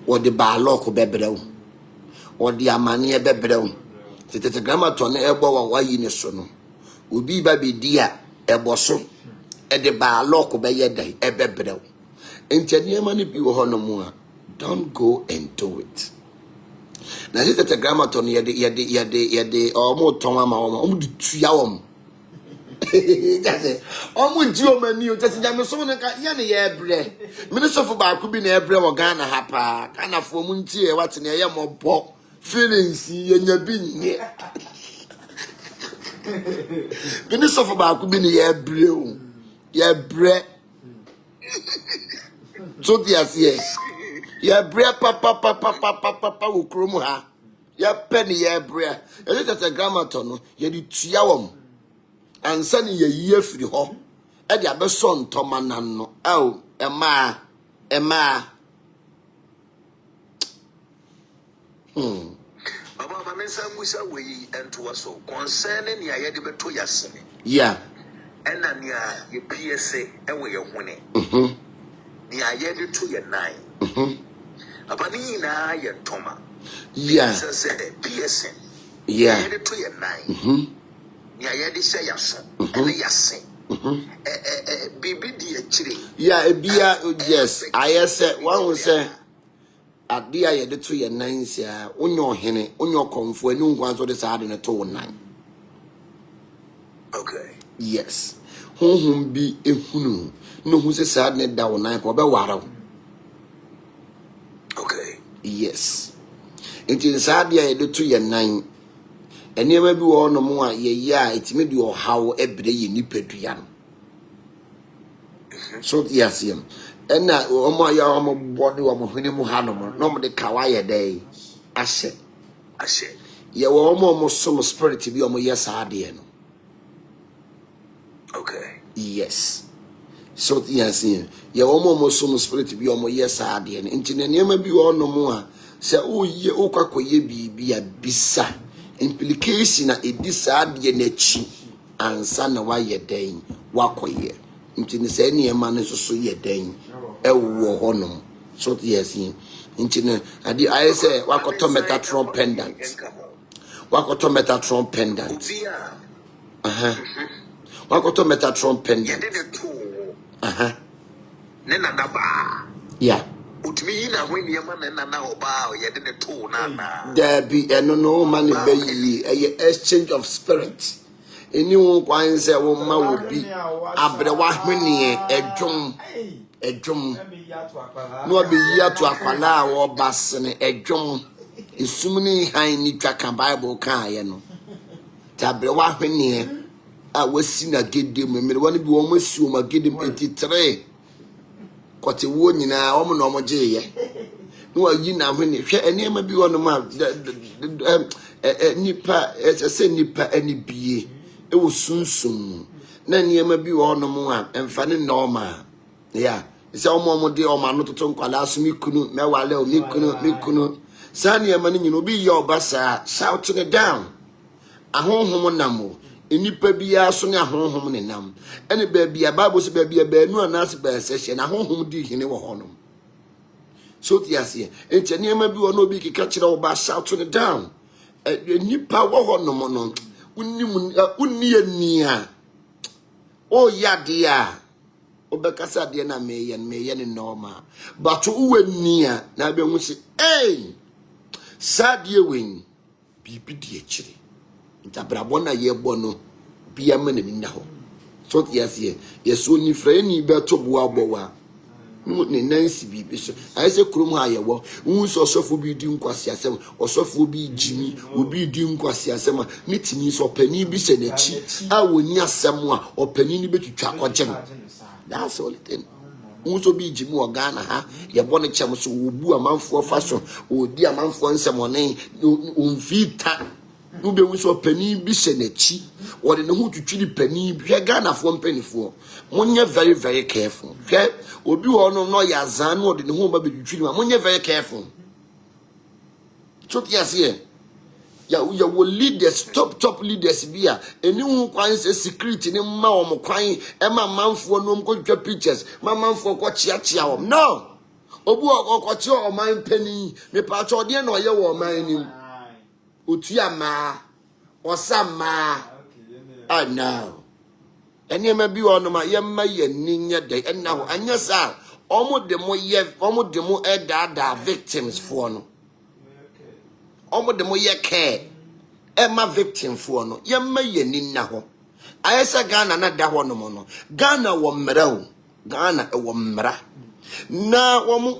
Or the balok bebrew. Or the amane bebrew. Tetragrammaton ebo wa wayi ne so no. Obi ba be dia eboso. E de balok be ye dai ebebrew. Enti niam ne bi wo ho no mu a, don't go and do it. Na se tetragrammaton ye de omo ton ama omo de tua wom. That's omo ji o mani o tese jame so ne ka ye ne ye bre. Me ne sofo ba ku bi na ebre wo Ghana ha pa. Kana fo mu nti e wate ne ye mobo. Feelings ye nya bi nye. Me ne sofo ba ku bi ne ye bre o. Ye bre. So dias ye. Ye bre papa ukromu ha. Ye penny ye bre. E tetragrammaton no ye di tua wom. Ansa ni ye yi afiri ho e de abeso ntoma nan no ema Baba mensa musa we ento so concerning ya ye de beto yasene. Yeah. Ena ni a ye PSA e we ye hune. Ni a ye de to ye nine. Abani na ye ntoma. Yeah. Say PSA. Yeah. Ye de to ye nine. Ni a ye de say yaso. Ene yase. Bibi di achire. Yeah, ebia yes. I say one will say adia ye de to ye nine sia onyo hene onyo komfo enu nkwan so de sa de to nine. Okay. Yes. Honhom bi ehunu no hu se sa de da wo nine ko be wara. Okay. Yes. Enti sa adia ye de to ye nine. Eniema bi wo no mo a ye ya etime di ohawo ebre ye nipadua no. So yes yam. Ena omo ya omo body omo hwene mu ha no mo no mo de kawa ye dey ahye. Ye wo omo som spirit bi omo yes ade no. Okay. Yes. So yes yam. Ye wo omo som spirit bi omo yes ade no. Nti na eniema bi wo no mo a se o ye okwakoye bi a bisa. Implication na edisa ade na chi ansa na wa ye den wakoye. Nti ne se ne ema ne so ye den ewo honom. So yes nti ne ade I say wakoto Metatron pendant. Wakoto Metatron pendant. Wakoto Metatron pendant. Ne nana ba. Yeah. Utmi na hweni yema ne nana oba o ye de ne to nana. There be no man be yi exchange of spirit. Anyone kwan say wo ma wo bi abre wa hweni edwom no be yi ato akwala a wo basene edwom esumni han ni twaka Bible kan ye no tabre wa hweni a wasi na gede memere woni bi wo masi wo ma gede 83 kote wo nyina wo mo no mo je ye no ayi na hweni hwe enema bi wono ma nipa se nipa ani bie e wo sunsun na niema bi wono mo a emfa ne normal yeah ise omo de o ma no toto nkwala aso mi kunu mewale o mi kunu sa niema ne nyino bi ye obasa shout it down ahonhom namo enipa bia so ne ahonhom ne nam ene ba bia Bible se ba bia ba nu anase ba se na ahonhom di hene wo honom. So tiase enti niema bi wono bi kika kire wo ba shout it down nipa wo honom no unni ania o yade a obekasa de na meye ne normal but uwania na be hu se sadie wen bibi die kire ntabrabo na ye bo no bia ma na minna ho so yes yes so ni fra ni be to bo abowa ne nansi bi so aye se krom ha ye wo wu so sofo bi di nkwasi asem osofo bi jimi obi di nkwasi asem ne tini so pani bi se na chi a woni asem a opani ni betutwa kogem that's all it is unso bi jimi o Ghana ha ye bone chem so obu amanfo fashion odi amanfo nsemone onfita no be unso pani bi se na chi wode ne ho tutwiri pani bi Ghana fo mpanifo monye very very careful okay obi wo no ya zan no de ne ho ba be tutwiri ma monye very careful so yes here ya wo leaders top leaders bia eni hu kwan se security ne ma wo kwan e ma manfo no mko twa pictures ma manfo ko chia wo no obu ko chia o man pani me pa cho de na oye wo man ni otua ma osama ah now eni ma bi wo no ma ye ma ye ni nya de ena ho anya sa omo de mo e da victims for no omo de mo ye care Emma victim for no ye ma ye ni na ho ayesa Ghana na da ho no mo no Ghana wo mmra o Ghana e wo mmra na wo mo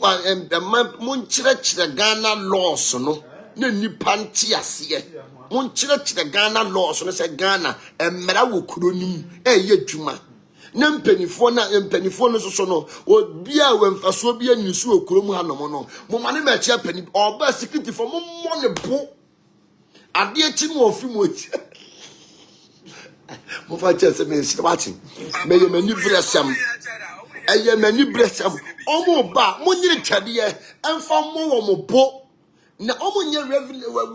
nkyerɛkyerɛ Ghana laws no na nipa nti ase mo nkyerɛkyerɛ Ghana laws no sɛ Ghana mmra wo kuronim e ye dwuma na mpanifo no so no obi a wemfaso bi anisu okurom ha no mo ma ne ma chia pani oba security for mo ne bo ade achi mo ofi mo chi mo fa che se me sirwati me ye mani bresam eye mani bresam omo ba mo nyire twade emfa mo wo mo bo na omo nye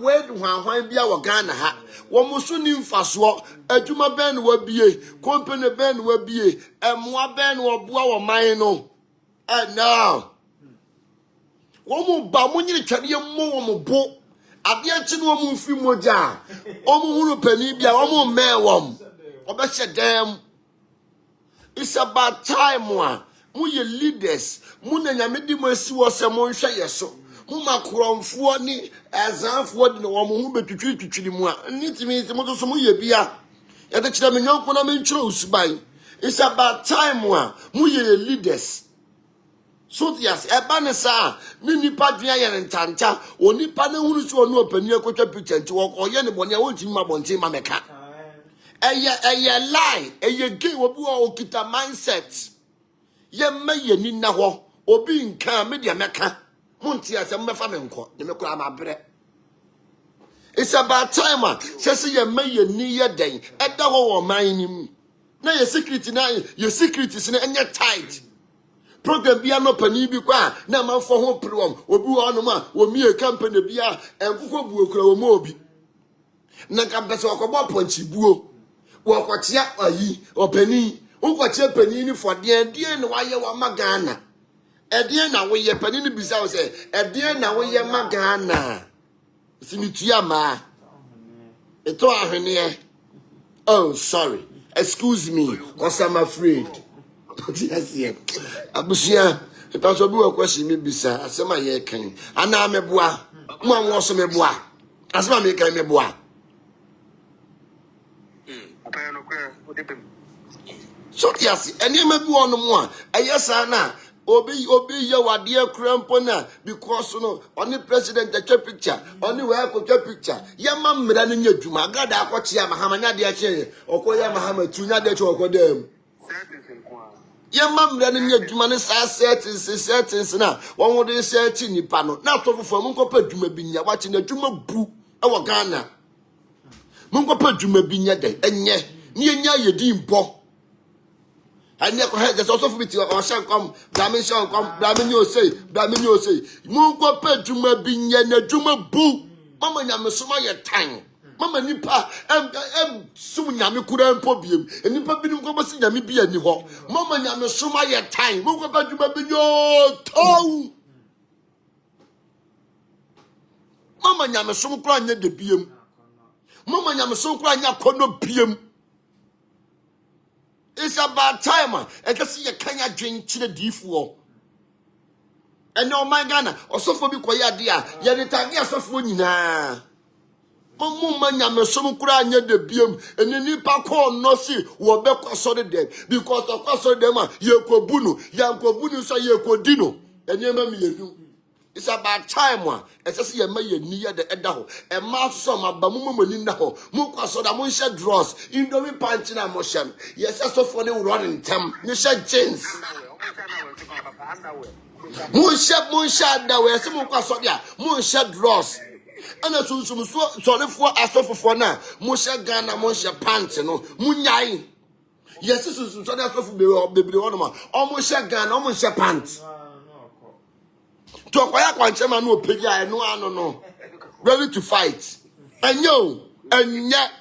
word hwan bia wo Ghana ha wo mo so ni mfaso adwuma ben wa bie company ben wa bie emwa ben wo boa wo man no now wo mo ba mo nyire twade mo wo mo bo ade achi no mo mfi moja omo huru pani bia wo mo me wom obehye dem. It's about time wa mo ye leaders mo na nyame di mo asi wo se mo nhwe yeso mo makromfo ni azanfo di no wo mo hu betwitwitwiri mu a nitimi mo so mo ye bia ya de kira me nyonko na me ntwiro usubai. It's about time wa mo ye leaders so yes eba ne sa ni nipa dua ye ntanta oni pa na hunu so no opani akotwa picture nti wo ye ne bone a wonti ma bonte ma meka eye lie eye gay obi o kita mindset ye maye ni na ho obi nka me dia meka monti asem mefa me nko ne mekura ma bre. It's about time say ye maye ni ye den eda ho wo man nim na ye secret na ye secret is na enye tight program bia no pani bi kwa na manfo ho problem obi wo no ma wo mie company bia enkoko bu okura wo ma obi na ka bese okobo ponchi buo wo kwatia ayi opani wo kwatia pani ni for de na waye wa magana edie na wo ye pani ni bisa wo se edie na wo ye magana simitua ma eto ahwene oh sorry excuse me cause I'm afraid. Yes, yeah. Abusia, if I should do a question, maybe, sir, as some year can. And now, me bois, one was me bois, as my make me bois. So, yes, and you may be on one. Yes, Anna, obey your dear crampona, because on the president, the picture, on the work of your picture. Your mum running your Juma, God, I watch Yamaha, dear, or Koyama, Tuna, that you are them. Your mum running your Jumani settings now. One would say, Chini Pano, not for Mungo Juma Binya, watching the Juma Boo, our Ghana. Mungo Juma Binya day, and yet, near your deem bo. I never had this also for me to shall come, Blamin shall come, Blamin you say, Mungo Juma Binya, Juma Boo, Mamma Yamasuma your time. Mama nipa sum nyame kura mpobiem nipa binu ko basi nyame bia ni ho mama nyame suma ye time mo ko baduma binyo tow mama nyame sum kura nya de biem mama nyame sum kura nya kono biem. It's about time e ka se ye kanya dwen kire difuo eno man Ghana osofo bi koye ade a ye retagi asofo nyina Mama Yamesom Kranya de Bium, and the Nipa call no see, will be consoled them because of consoled them, Yakobunu, Yankobunu, so Yakodino, and Yamami. It's about time one. It's just a may near the Edaho, a mouse some of Bamumo, Muka Soda Munsha draws, Indomie Panchina motion. Yes, that's so funny running time. You said James. Munsha, that way, some Muka Sodia, Munsha draws. And as soon as sorry for us for now, Munsha Gana, Munsha Pants, no, Munyai. Yes, this is sorry for the baby ornament, almost a gun, almost a pants. To acquire Quanchama no piggy, no, ready to fight. And yet,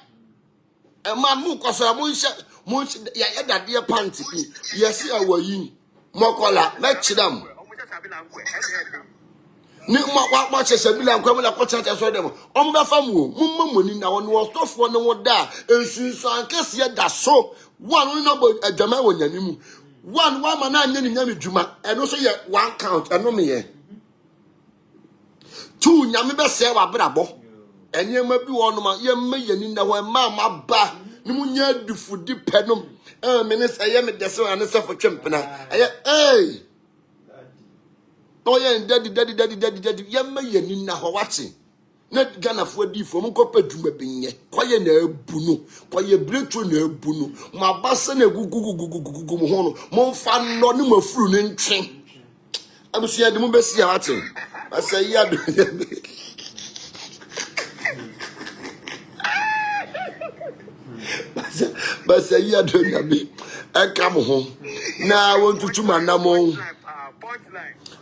a man who cause a munch, that dear panty. Yes, I were you. Mokola, match them. What matches a billion criminal quartet as them. On the famu, Mumma, now one was tough one more there, and since I guess yet that so one number a Jamawan. One man, I named Juma, and also yet one count, and no me. Two Yamiba Sewa Brabo, and you may be one of my young million in the way Mamma Ba, Numunya do for deep penum, Minister, I am a desert and a self for champion. Hey, oh, yeah, daddy, young million in Nahawachi. Not Ghana for D for Mukope Jumabine, quiet no bunu, quiet breakthrough no bunu, my bassin a gugu, more fun, no more fruit and train. I'm seeing the Mubesi Artin. I say, yeah, but say, yeah, don't be. I come home. Now I want to my namo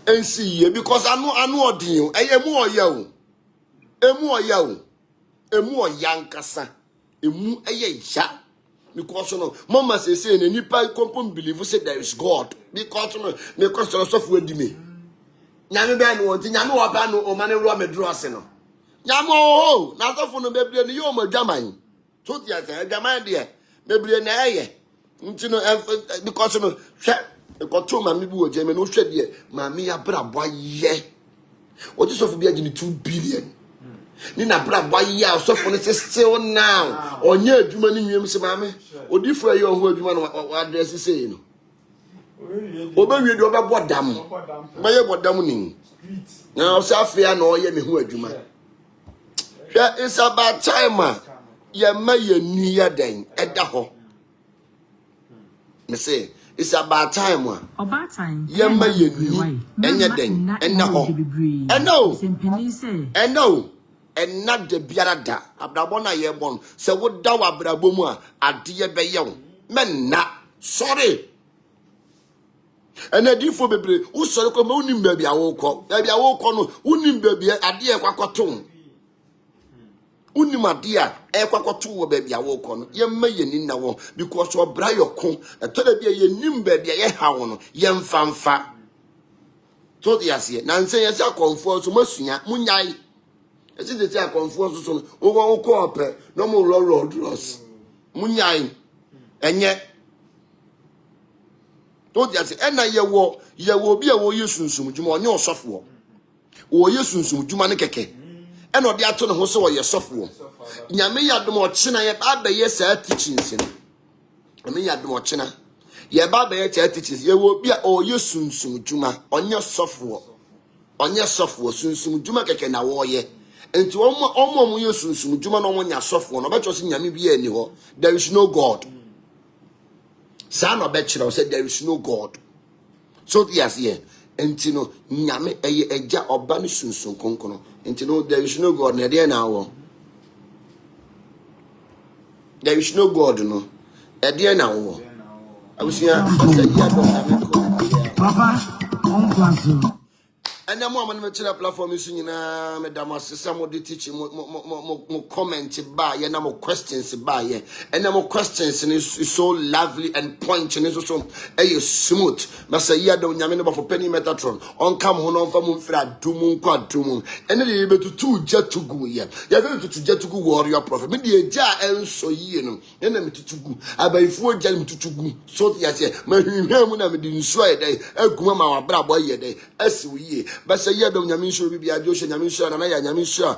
and see you because I know you. I am more young. A more young cassa. A more a ya. Because you know, Mama says, saying, and you can't believe you said there is God. Because you know, the cost of software me. Nyame ben won ti nyame oba no o mane ro me dro ase no nyame o na so fo no bebre ni yo ma dwaman so ti ase dwaman de bebre na eye nti no because no hwe e ko to ma me bi wo je me no hwe de ma me ya bra boa ye o ti so fo bi agini 2 billion ni na bra boa ye a so fo no still now onye adwuma ni nwiem se ma me odifo ayi o ho adwuma no address say no Obewie de obebo dam. Maye bodam ni. Na osafia na oye me hu adwuma. Hwe is about time ye maye ni ya den eda ho. Me say it's about time ye maye ni enye den enna ho. Eno and not the biarada abrabona ye bon se wo da wa abrabo mu a ade ye beye wo men na sorry. And a different baby, who saw come on baby, I woke up. Baby, I woke on, unim baby, a dear quacotone. Unima dear, a quacotoo, baby, I woke on. Ye may in now, because your briar con, a telebi, ye nim baby, a hound, yam fanfa. So the assay, Nancy, as I conform to Monsieur Munyai. As it is a conform to over cooperate, no more road dross. Munyai, and yet. Don't you say, and ye will be a war sunsun, Juma, on your software. Or your sunsun, Juma Keke. And or the aton who saw your software. Yammy had the more china, yet I be yes, teachings. I mean, had the more china. Ye baba teachings, ye will be all your sunsun, Juma, on your software. On your software, sunsun, Juma Keke na war ye. And to almost your sunsun, Juma on your software, no better in Yami be anywhere. There is no God. Son of Bachelor said there is no God. So yes, yeah. And you know, Nyame eja obani sunsun konkono. And you know, there is no God na there now. There is no God, no. There now. I was here. Papa, and the moment we tell platform is in Madam some the teaching more comment by and more questions by and more questions and is so lovely and pointing is also a smooth. Massa ya don't yamina for penny metatron on come on from fra dumun quadrumun and then able to 2 jet to go here. You're going to jet to go warrior prophet. Maybe a jar and so ye no enemy to go. I buy 4 jam to go. So yes, my human didn't swear day, a gumma brabo ye day, as we ye. But say yeah, don't Yamin be a Josh and Yamisha and I Yamisha,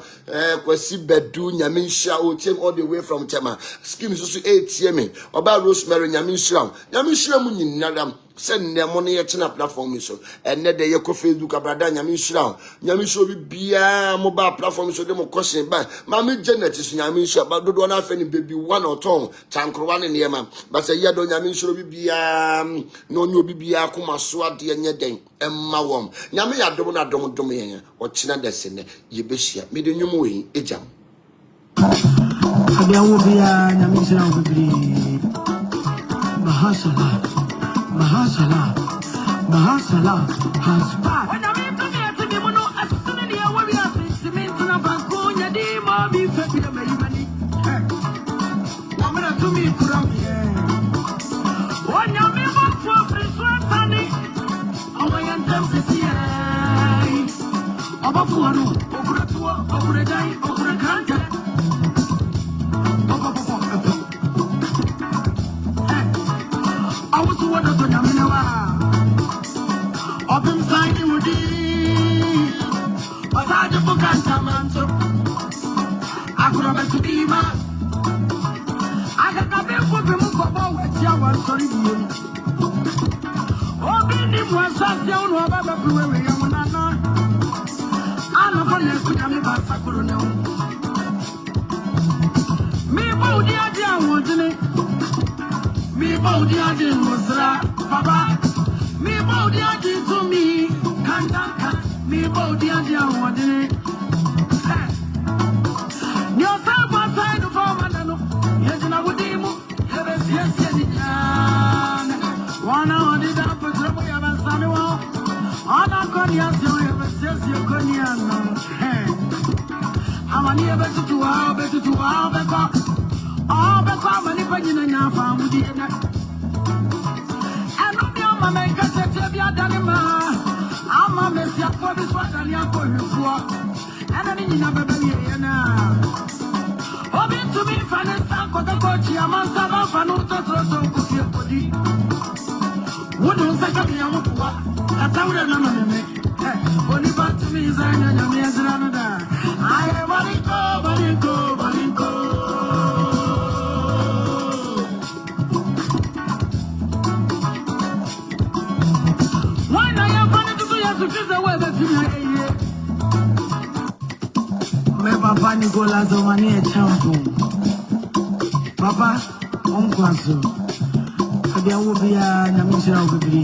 Kwesi Bedu, Yamisha, or came all the way from Tema. Skim is also 8 Yemi, about Rosemary Yamisha. Yamisha Munin Nadam. Send their money at a platform so and net the Yako Facebook Abrada Yamisha. Yamisha be a mobile platform so them question by Mammy Janet is Yamisha, but don't have any baby 1 or 2 Chankrowan in Yama. But say Yado Yamisha be no new Bibia Kuma Swat the Yeding and Mawam. Yamia Domina Domain or China Destiny, Yebishia, Midinumui, Ejam. There will be a Yamisha will be Mahasala. Mahasala has back. When I'm in to the mono, as soon as you are cement in a banconia, the mommy, Pepe, the money. I'm to me, Kuram. When you're me, what for Christmas, honey? I am them to see. Above one, over a day, over a country. I was the one of the Yaminawa. Of him signing with thee. But I just forgot Tamanto. I could have to be man. I got a bit for him for what you want, sorry. Oh, Benny was a young one about the blue area. I'm not going to put me back. Me, Body, I want to me body agin musra, Baba. Me body agin to me, Kantaka. Me body agin wadine. Your son was side of Manano. Yajana Wudimu. Yes. One hour did up with the way of a Samuel. On a cognac, you cognac. I'm a near better to our better. Oh, but how many pennies in your family? And I'm a make a set of your danima. I'm a mess up for this one and your for and I need never be now. Hoping to be finance for the coach, I must have a note of your body. Wouldn't say that's how we're not make. Only but to me is another. I have go. Papa Nicolas Omani champion. Papa, Unquaso. There will be a Namisha will be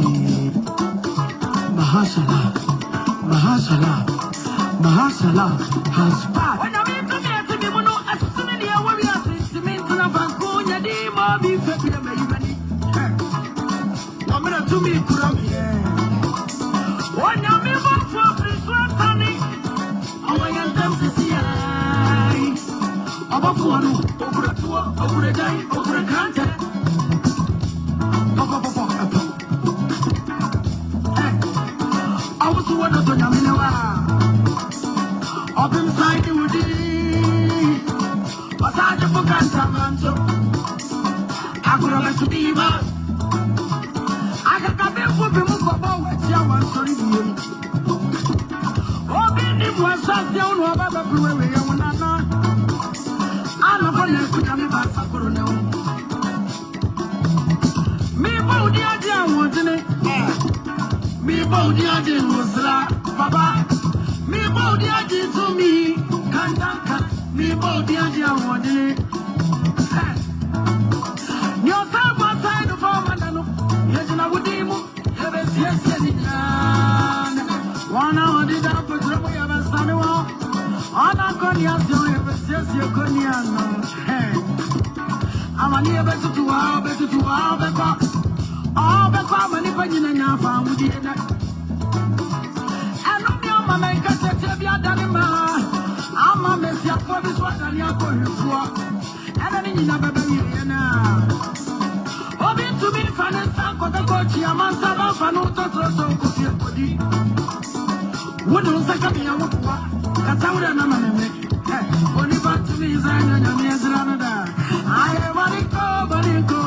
Mahasala has back. When I'm in to be one of us, where we are cement in a banconia, the Bobby Pepe, I'm going to me, Kuram. When I'm in for Christmas, honey, I am them to see. Above one, over a day, over a country. I was the one of the Yaminawa. Of him signing with thee. But I just forgot Tamanto. I could have to be man. I got a bit for him for what you want, sorry. Oh, Benny was a young one about the blue area. Me body agin wantine. Me body agin musra, Baba. Me body agin to me, Kantaka. Me body agin wantine. Your son was side of Manano. Yajana Wudimu. Yes. One hour did up with the way of a Samuel. On a cognac, you cognac. I'm a near better to our better. All the many pennies in your family. And I'm a make a set of your danima. I'm a mess up for this one and you're going for. And I need never be now. Hoping to be finance for the coach, I must have a note of your body. Wouldn't say me a whoop. That's how we're not make. Only but to me is another. I have a go.